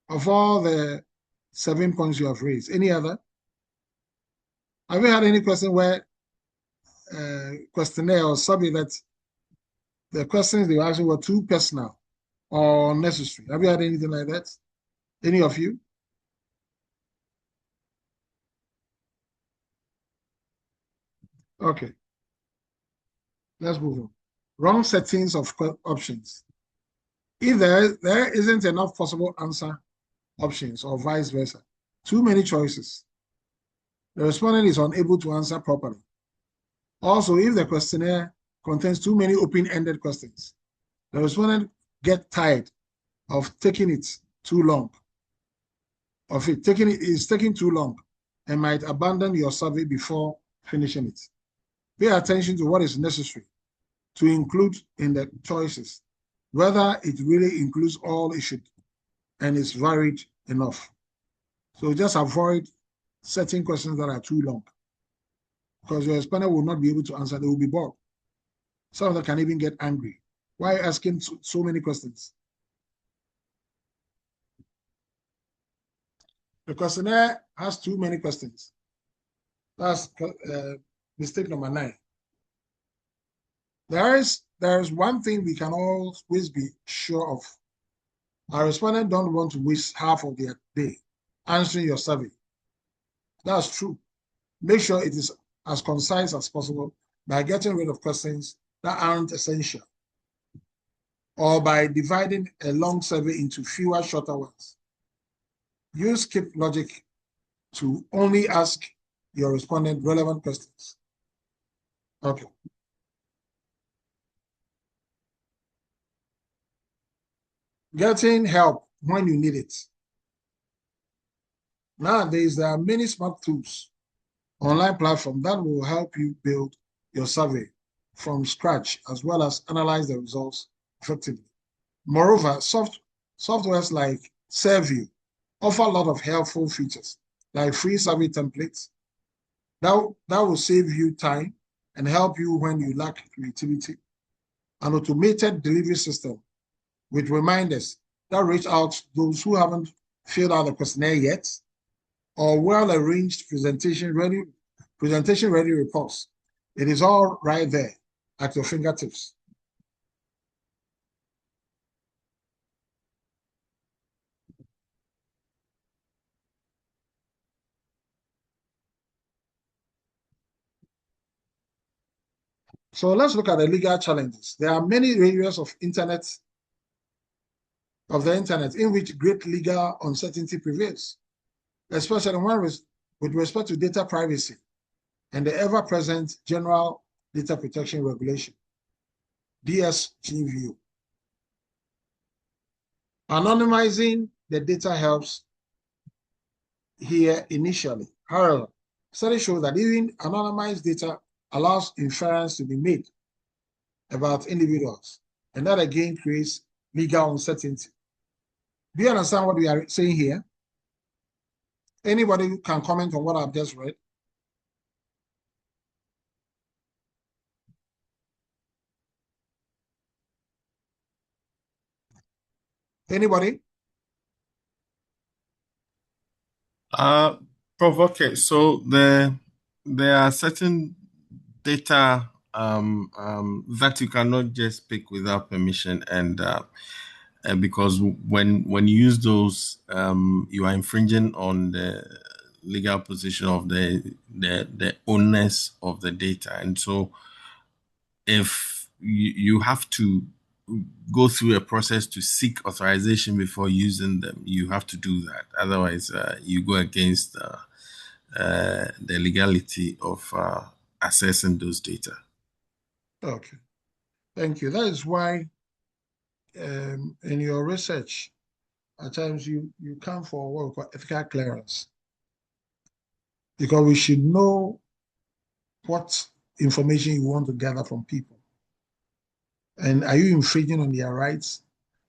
Of all the 7 points you have raised, any other? Have you had any question where questionnaire or survey that the questions they were asking were too personal or necessary? Have you had anything like that? Any of you? Okay. Let's move on. Wrong settings of options. If there isn't enough possible answer options or vice versa, too many choices, the respondent is unable to answer properly. Also, if the questionnaire contains too many open-ended questions, the respondent gets tired of taking it too long, taking too long, and might abandon your survey before finishing it. Pay attention to what is necessary to include in the choices, whether it really includes all it should and is varied enough. So just avoid certain questions that are too long, because your respondent will not be able to answer. They will be bored. Some of them can even get angry. Why asking so many questions? The questionnaire has too many questions. That's mistake number 9. There is one thing we can always be sure of. Our respondents don't want to waste half of their day answering your survey. That's true. Make sure it is as concise as possible by getting rid of questions that aren't essential, or by dividing a long survey into fewer shorter ones. Use skip logic to only ask your respondent relevant questions. Okay. Getting help when you need it. Nowadays, there are many smart tools, online platforms that will help you build your survey from scratch, as well as analyze the results effectively. Moreover, softwares like Survey offer a lot of helpful features, like free survey templates that will save you time and help you when you lack creativity, an automated delivery system with reminders that reach out to those who haven't filled out the questionnaire yet, or well-arranged presentation ready reports. It is all right there at your fingertips. So let's look at the legal challenges. There are many areas of the internet in which great legal uncertainty prevails, especially with respect to data privacy and the ever-present General Data Protection Regulation, DSGVO. Anonymizing the data helps here initially. However, studies show that even anonymized data allows inference to be made about individuals, and that again creates legal uncertainty. Do you understand what we are saying here? Anybody can comment on what I've just read? Anybody? Prof, okay, so there are certain data that you cannot just pick without permission, and because when you use those, you are infringing on the legal position of the owners of the data, and so if you have to go through a process to seek authorization before using them, you have to do that. Otherwise, you go against the legality of accessing those data. Okay, thank you. That is why in your research, at times you come for what we call ethical clearance, because we should know what information you want to gather from people, and are you infringing on their rights,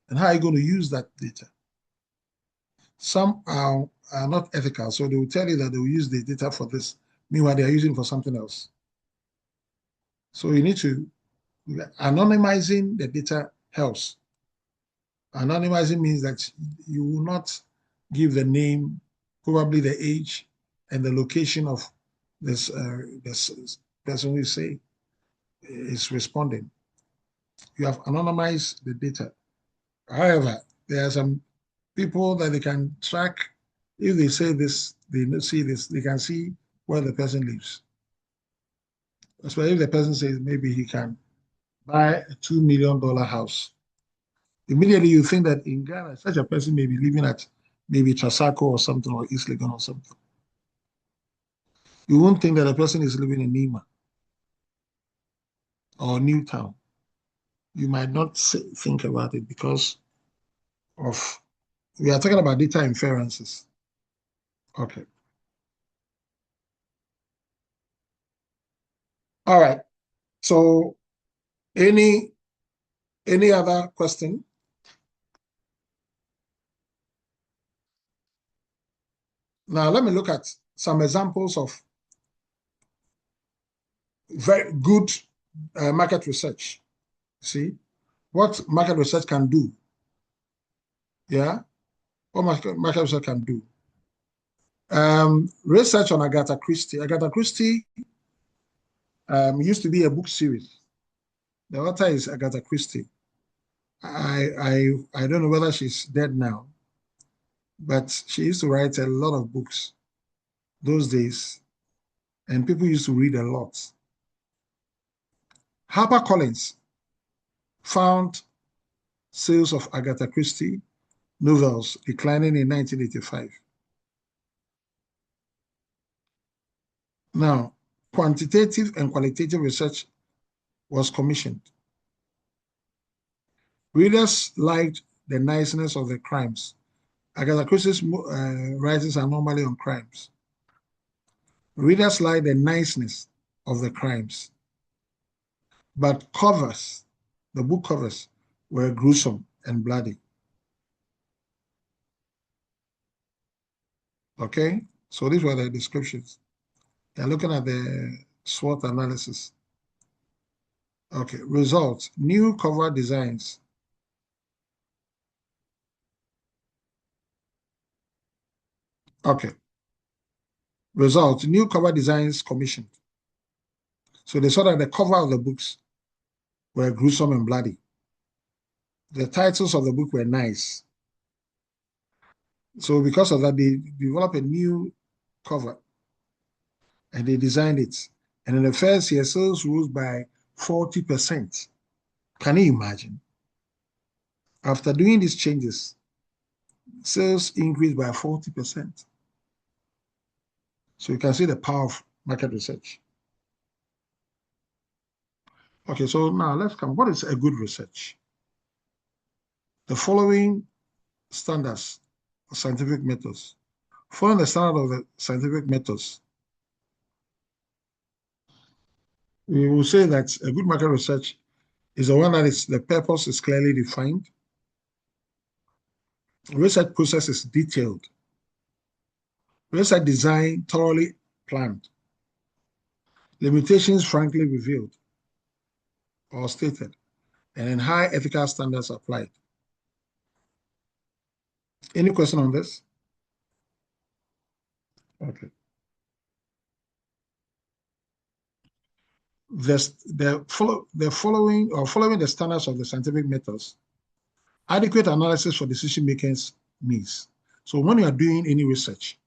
and how are you going to use that data? Some are not ethical, so they will tell you that they will use the data for this, meanwhile they are using it for something else. So you need to, anonymizing the data helps. Anonymizing means that you will not give the name, probably the age, and the location of this person we say is responding. You have anonymized the data. However, there are some people that they can track. If they say this, they see this, they can see where the person lives. Especially if the person says maybe he can buy a $2 million house. Immediately you think that in Ghana, such a person may be living at maybe Trasacco or something, or East Legon or something. You won't think that a person is living in Nima or Newtown. You might not think about it because of, we are talking about data inferences. Okay. All right. So any other question? Now let me look at some examples of very good market research. See what market research can do. Yeah, what market research can do. Research on Agatha Christie. Agatha Christie used to be a book series. The author is Agatha Christie. I don't know whether she's dead now, but she used to write a lot of books those days, and people used to read a lot. HarperCollins found sales of Agatha Christie novels declining in 1985. Now, quantitative and qualitative research was commissioned. Readers liked the niceness of the crimes. Agatha Christie's writings are normally on crimes. Readers like the niceness of the crimes, but covers, the book covers, were gruesome and bloody. Okay, so these were the descriptions. They're looking at the SWOT analysis. Okay, results, new cover designs. Okay, results, new cover designs commissioned. So they saw that the cover of the books were gruesome and bloody. The titles of the book were nice. So because of that, they developed a new cover and they designed it. And in the first year, sales rose by 40%. Can you imagine? After doing these changes, sales increased by 40%. So you can see the power of market research. Okay, so now let's come. What is a good research? The following standards of scientific methods. Following the standard of the scientific methods, we will say that a good market research is the one that is, the purpose is clearly defined. Research process is detailed. Research design thoroughly planned. Limitations frankly revealed or stated, and then high ethical standards applied. Any question on this? Okay. Following the standards of the scientific methods, adequate analysis for decision makers needs. So when you are doing any research,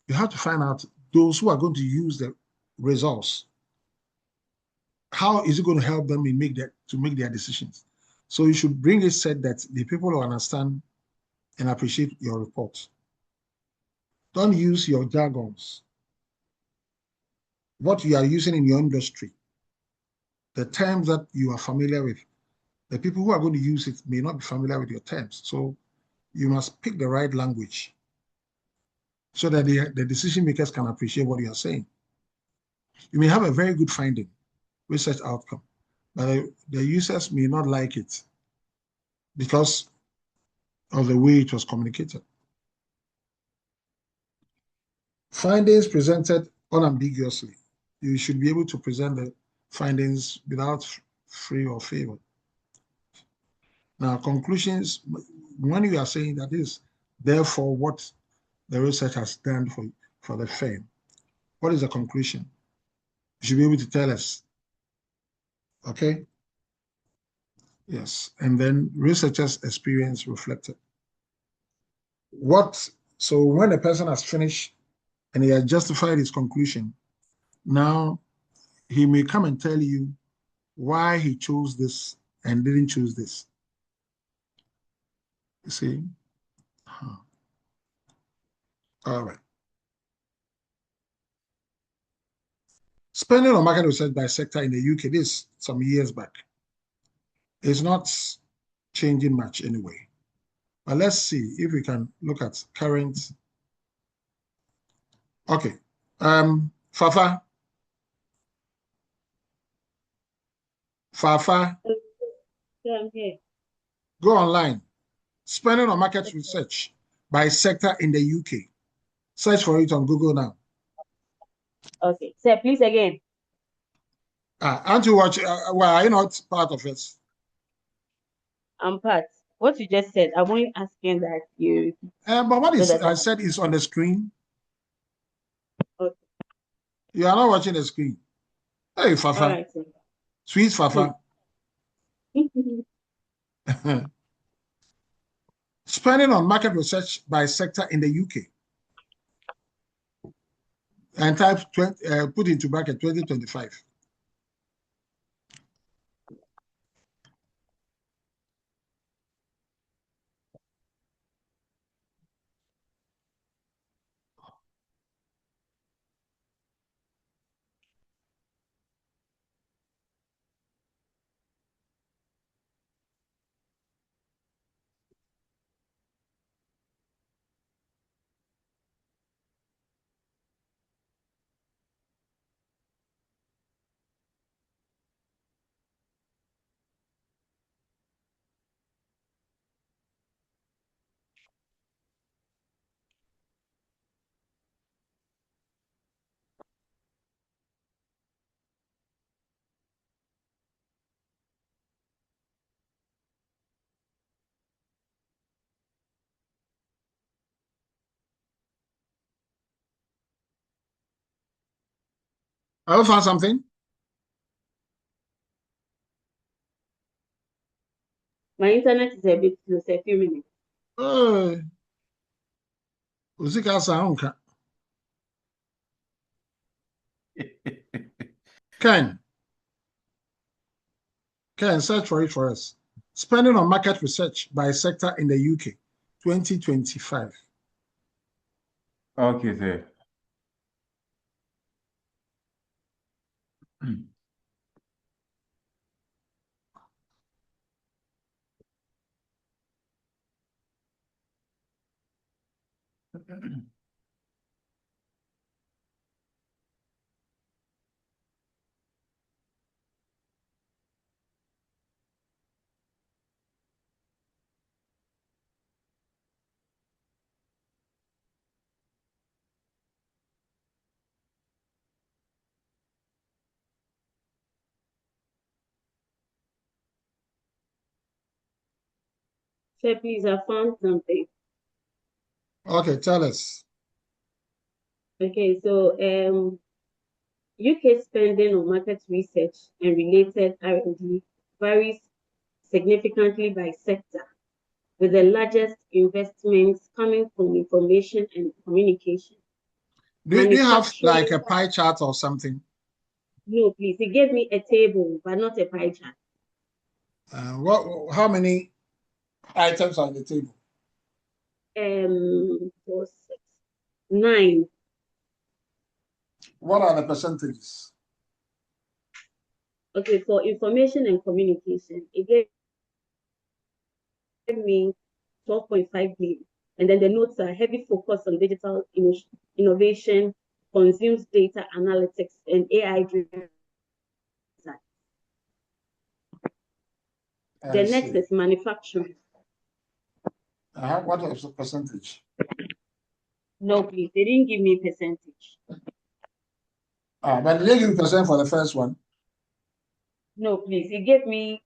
you have to find out those who are going to use the results. How is it going to help them in make their decisions? So you should bring it said that the people will understand and appreciate your report. Don't use your jargons. What you are using in your industry, the terms that you are familiar with, the people who are going to use it may not be familiar with your terms. So you must pick the right language so that the decision makers can appreciate what you are saying. You may have a very good finding, research outcome, but the users may not like it because of the way it was communicated. Findings presented unambiguously. You should be able to present the findings without free or favor. Now, conclusions, when you are saying that is therefore what the research has done for the firm, what is the conclusion? You should be able to tell us. Okay? Yes. And then researchers' experience reflected. So when a person has finished and he has justified his conclusion, now he may come and tell you why he chose this and didn't choose this. You see? All right. Spending on market research by sector in the UK, this some years back, is not changing much anyway. But let's see if we can look at current. Okay. Fafa. Yeah, I'm here. Go online. Spending on market research by sector in the UK. Search for it on Google now. Okay. Sir, please again. Aren't you watching? Well, are you not part of it? I'm part. What you just said, I'm only asking that you. But what is I said is on the screen. Okay. You are not watching the screen. Hey, Fafa. All right, sir. Sweet Fafa. Spending on market research by sector in the UK. And type put into bracket 2025. Have you found something? My internet is a bit slow, a few minutes. Ken, search for it for us. Spending on market research by sector in the UK, 2025. Okay, sir. Sir, please, I found something. Okay, tell us. Okay, so UK spending on market research and related R&D varies significantly by sector, with the largest investments coming from information and communication. Do you have like a pie chart or something? No, please. He gave me a table, but not a pie chart. How many items are on the table? 4, 6, 9. What are the percentages? Okay, for information and communication, it gave me 12.5 billion. And then the notes are heavy focus on digital innovation, consumes data analytics, and AI-driven. The next is manufacturing. What is the percentage? No, please, they didn't give me percentage. But they give percent for the first one. No, please, he gave me,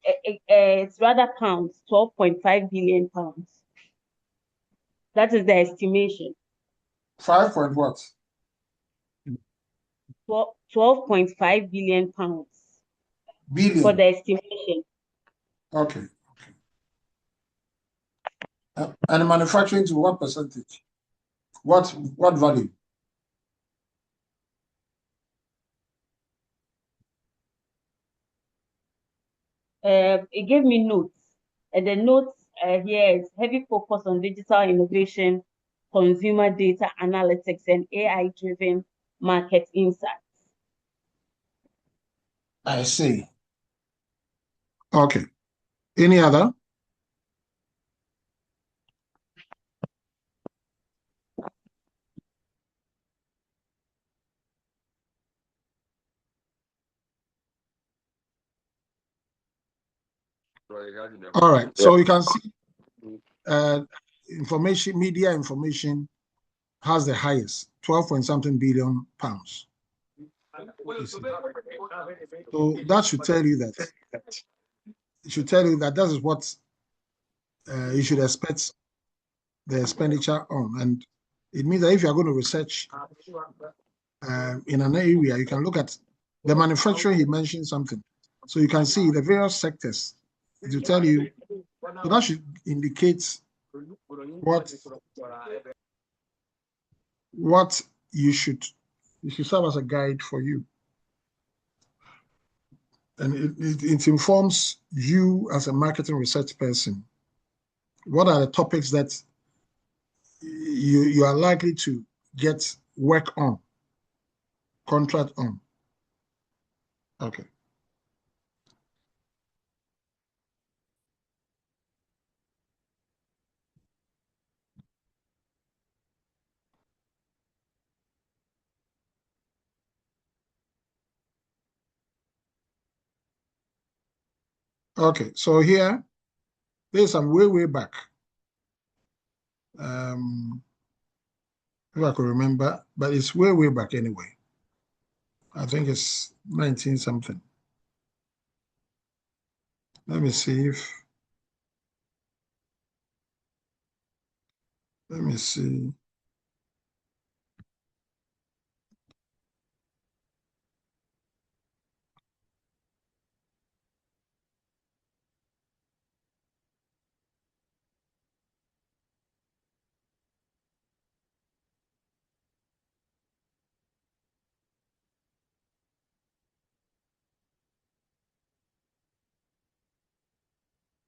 it's rather pounds, 12.5 billion pounds. That is the estimation. 5 point what? 12.5 billion pounds. Billion. For the estimation. Okay. And manufacturing to what percentage? What value? It gave me notes, and the notes here is heavy focus on digital innovation, consumer data analytics, and AI-driven market insights. I see. Okay. Any other? All right. So you can see information, media information has the highest, 12 point something billion pounds. So that should tell you that. It should tell you that that is what you should expect the expenditure on. And it means that if you are going to research in an area, you can look at the manufacturing, he mentioned something. So you can see the various sectors to tell you. So that should indicate what you should serve as a guide for you. And it informs you as a marketing research person. What are the topics that you are likely to get work on, contract on? Okay. Okay, so here, there's some way back. If I could remember, but it's way back anyway. I think it's 19 something. Let me see if, let me see.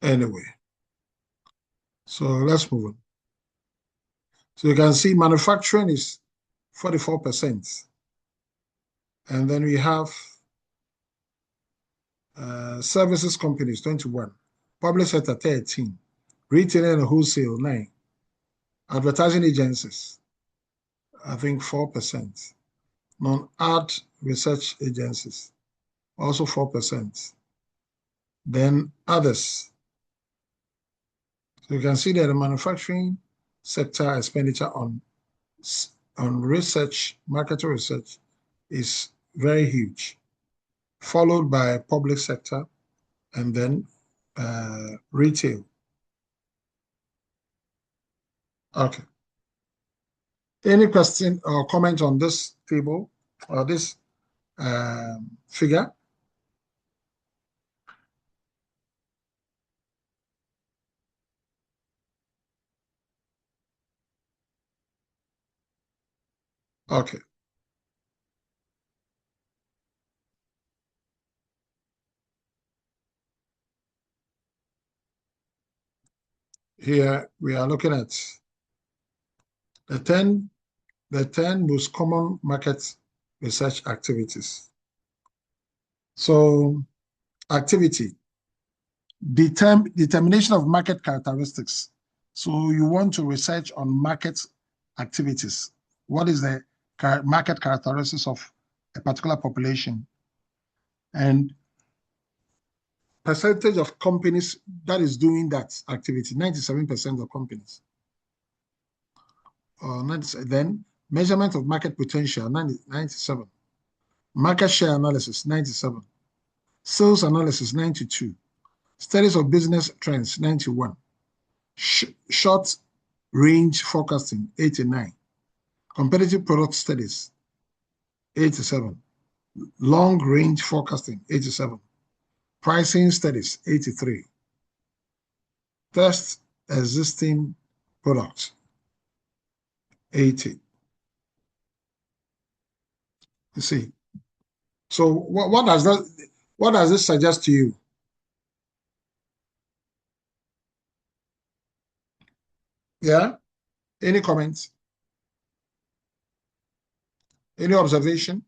Anyway, so let's move on. So you can see manufacturing is 44%. And then we have services companies, 21. Public sector, 13. Retail and wholesale, 9. Advertising agencies, I think 4%. Non-art research agencies, also 4%. Then others. So you can see that the manufacturing sector expenditure on research, market research, is very huge, followed by public sector and then retail. Okay. Any question or comment on this table or this figure? Okay. Here we are looking at the 10 most common market research activities. So activity, determination of market characteristics So you want to research on market activities. What is the market characteristics of a particular population? And percentage of companies that is doing that activity, 97% of companies. Then measurement of market potential, 97. Market share analysis, 97. Sales analysis, 92. Studies of business trends, 91. Short range forecasting, 89. Competitive product studies, 87. Long range forecasting, 87. Pricing studies, 83. Test existing products, 80. You see. So what does this suggest to you? Yeah? Any comments? Any observation?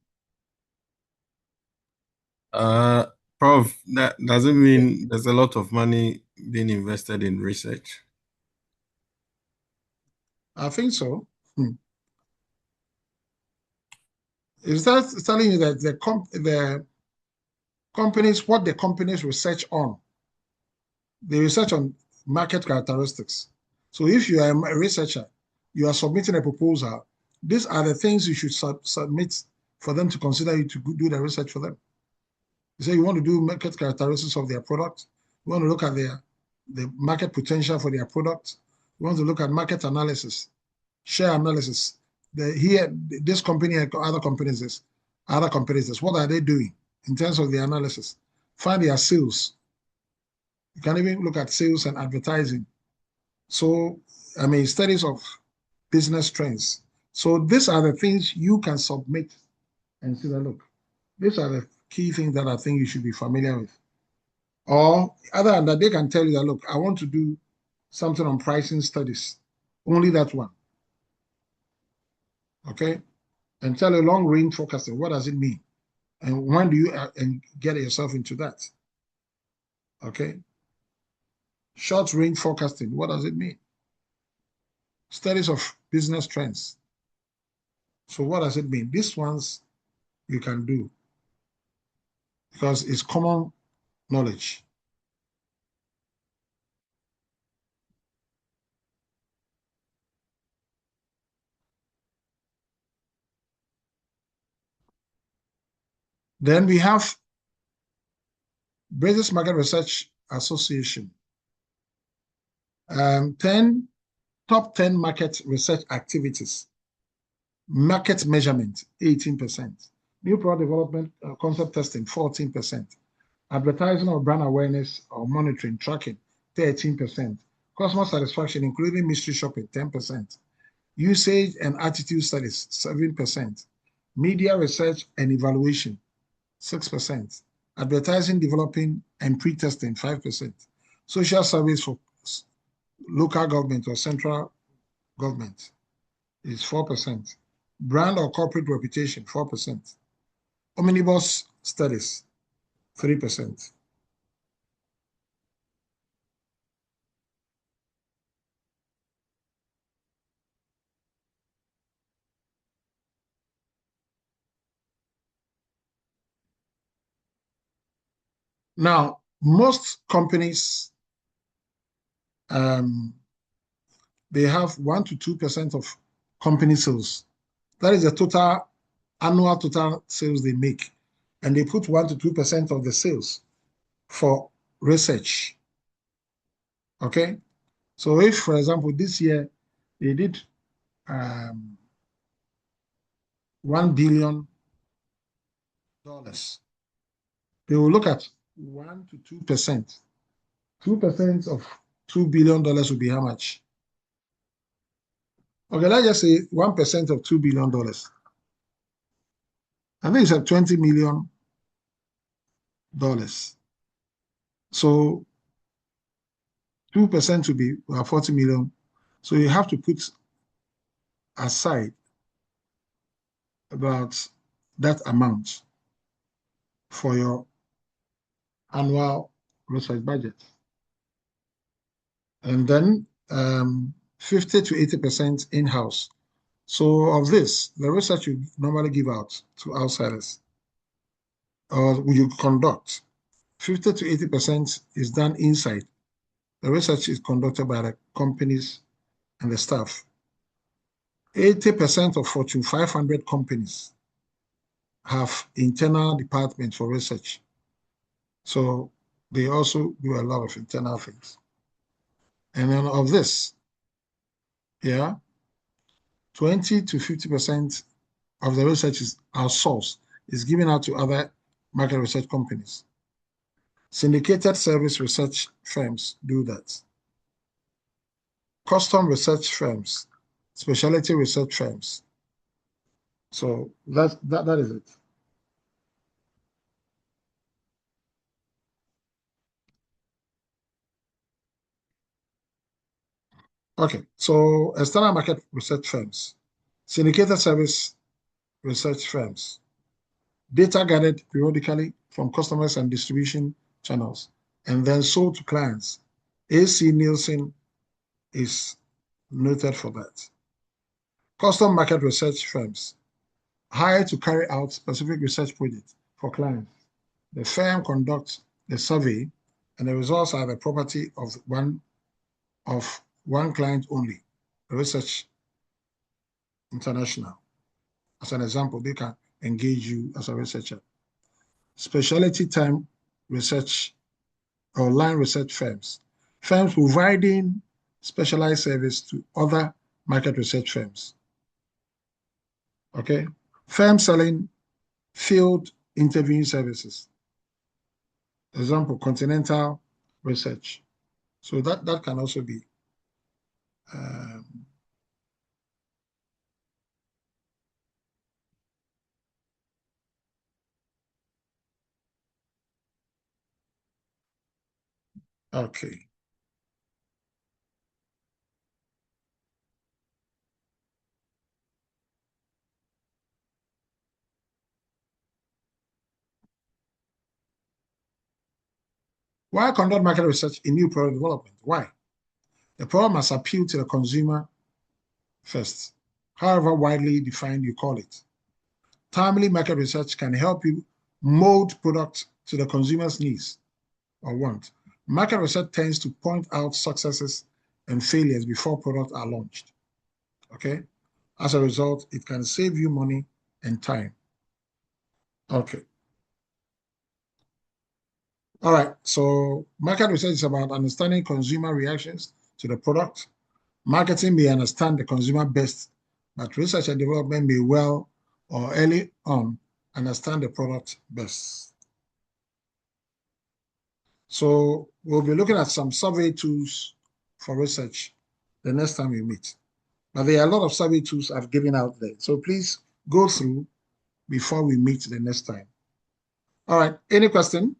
Prof, that doesn't mean there's a lot of money being invested in research. I think so. Is that telling you that the companies, what the companies research on? They research on market characteristics. So if you are a researcher, you are submitting a proposal, these are the things you should submit for them to consider you to do the research for them. You say you want to do market characteristics of their product, you want to look at the market potential for their product, you want to look at market analysis, share analysis. This company and other companies, what are they doing in terms of the analysis? Find their sales. You can even look at sales and advertising. So, I mean, studies of business trends. So these are the things you can submit and say that, look, these are the key things that I think you should be familiar with. Or other than that, they can tell you that, look, I want to do something on pricing studies. Only that one. Okay? And tell a long range forecasting. What does it mean? And when do you get yourself into that? Okay? Short range forecasting. What does it mean? Studies of business trends. So what does it mean? These ones you can do because it's common knowledge. Then we have British Market Research Association. Top 10 market research activities. Market measurement, 18%. New product development, concept testing, 14%. Advertising or brand awareness or monitoring, tracking, 13%. Customer satisfaction, including mystery shopping, 10%. Usage and attitude studies, 7%. Media research and evaluation, 6%. Advertising, developing, and pre-testing, 5%. Social service for local government or central government is 4%. Brand or corporate reputation, 4%. Omnibus studies, 3%. Now, most companies, they have 1 to 2% of company sales. That is the annual total sales they make. And they put 1 to 2% of the sales for research. Okay? So if, for example, this year they did $1 billion, they will look at 1 to 2%. 2% of $2 billion would be how much? Okay, let's just say 1% of $2 billion. I think it's at $20 million. So 2% would be 40 million. So you have to put aside about that amount for your annual research budget. And then 50 to 80% in-house. So of this, the research you normally give out to outsiders or you conduct, 50 to 80% is done inside. The research is conducted by the companies and the staff. 80% of Fortune 500 companies have internal departments for research. So they also do a lot of internal things. And then of this, 20 to 50% of the research is outsourced, is given out to other market research companies. Syndicated service research firms do that. Custom research firms, specialty research firms. So that is it. Okay, so external market research firms, syndicated service research firms, data gathered periodically from customers and distribution channels, and then sold to clients. AC Nielsen is noted for that. Custom market research firms, hired to carry out specific research projects for clients. The firm conducts the survey, and the results are the property of one client only, Research International. As an example, they can engage you as a researcher. Specialty time research or line research firms, firms providing specialized service to other market research firms. Okay, firms selling field interviewing services. Example, Continental Research. So that can also be okay. Why conduct market research in new product development? Why? The product must appeal to the consumer first, however widely defined you call it. Timely market research can help you mold product to the consumer's needs or want. Market research tends to point out successes and failures before products are launched. Okay? As a result, it can save you money and time. Okay. All right, so market research is about understanding consumer reactions to the product. Marketing may understand the consumer best, but research and development may well or early on understand the product best. So we'll be looking at some survey tools for research the next time we meet. But there are a lot of survey tools I've given out there. So please go through before we meet the next time. All right, any question?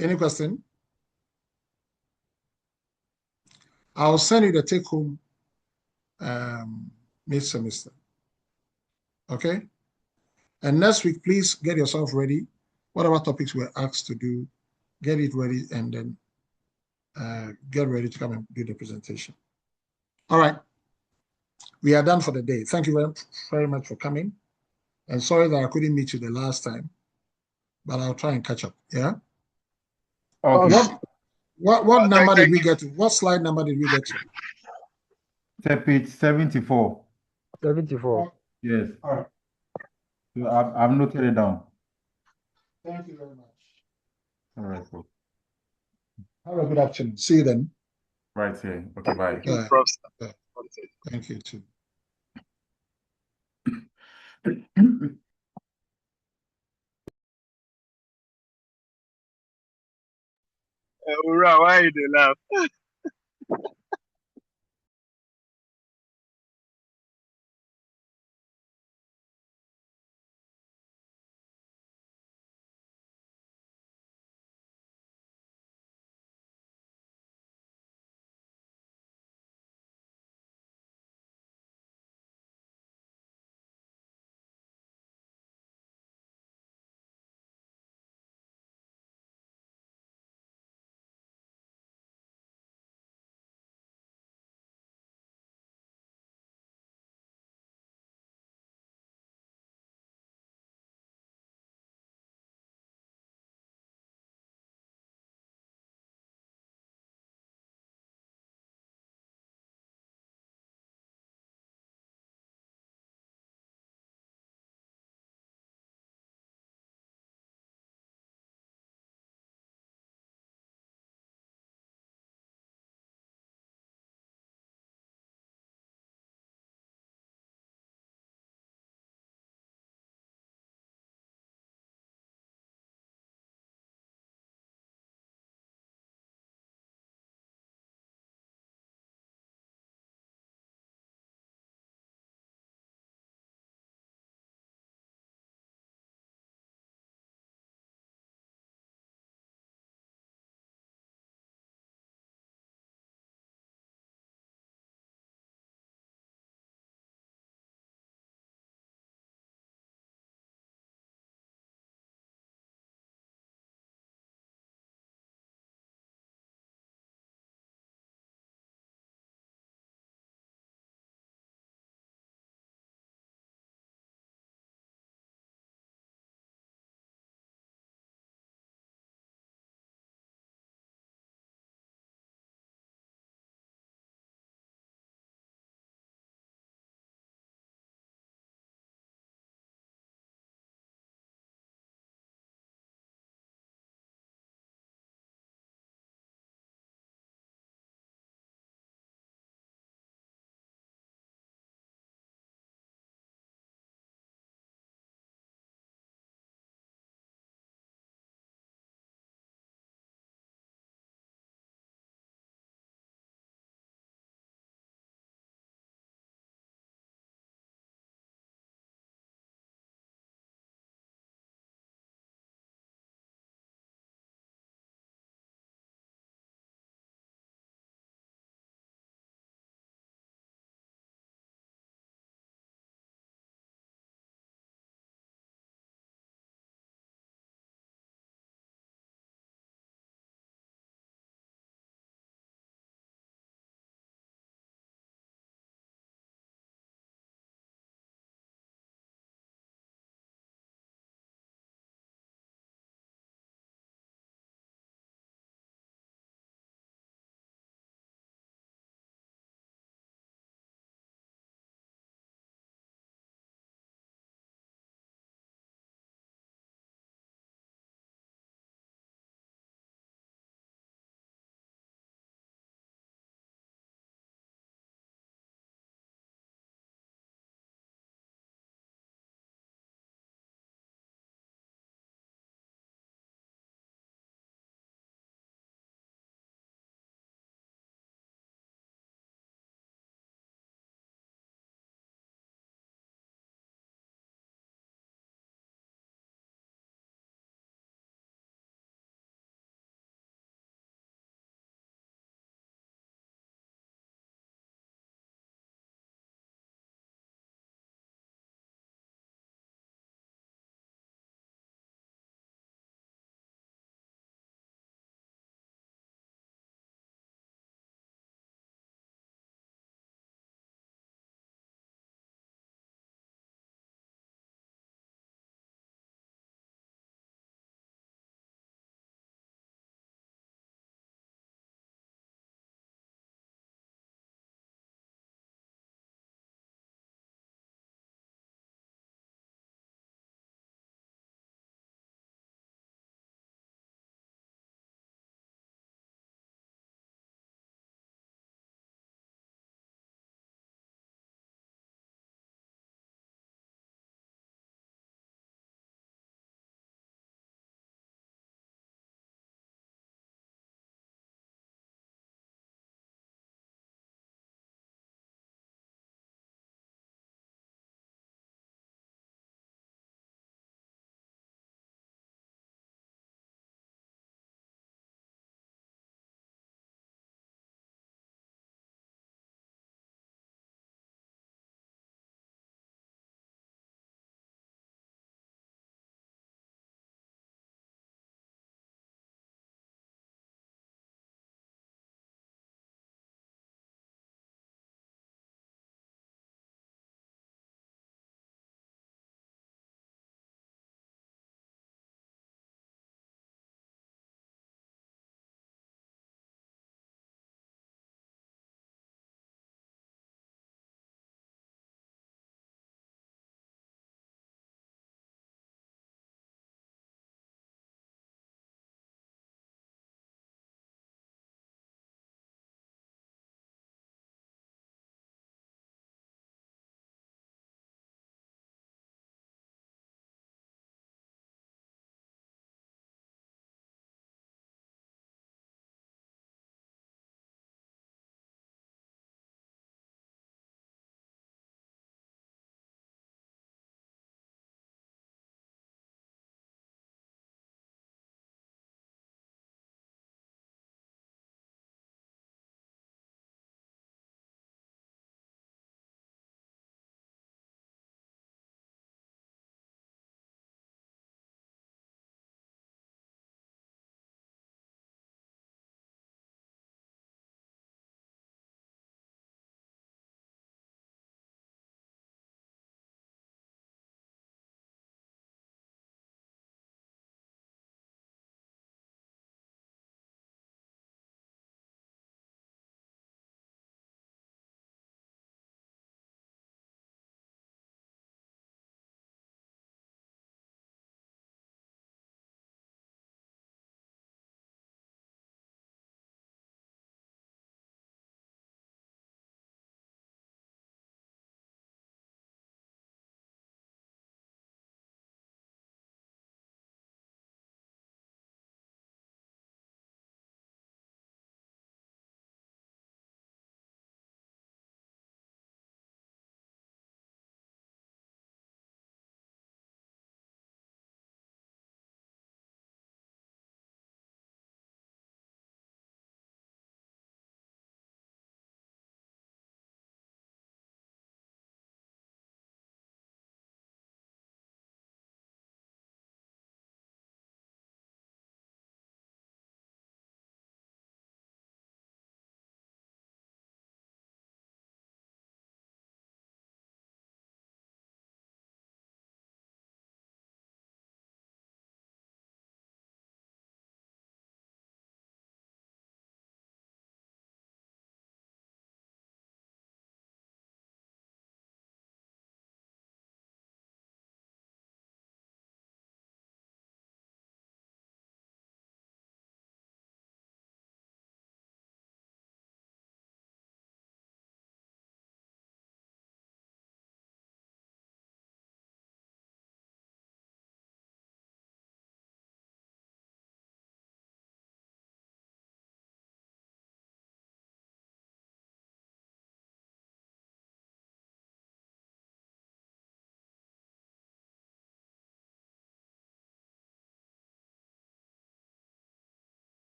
Any question? I'll send you the take-home mid-semester. Okay? And next week, please get yourself ready. Whatever topics we're asked to do, get it ready and then get ready to come and do the presentation. All right. We are done for the day. Thank you very much for coming. And sorry that I couldn't meet you the last time, but I'll try and catch up. Yeah? Okay. What number did we get to? What slide number did we get to? Page 74. 74. Yes. All right. So I've noted it down. Thank you very much. All right, Prof. Have a good afternoon. See you then. Right here. Okay, bye. Thank you, Prof. Thank you too. Why you laugh?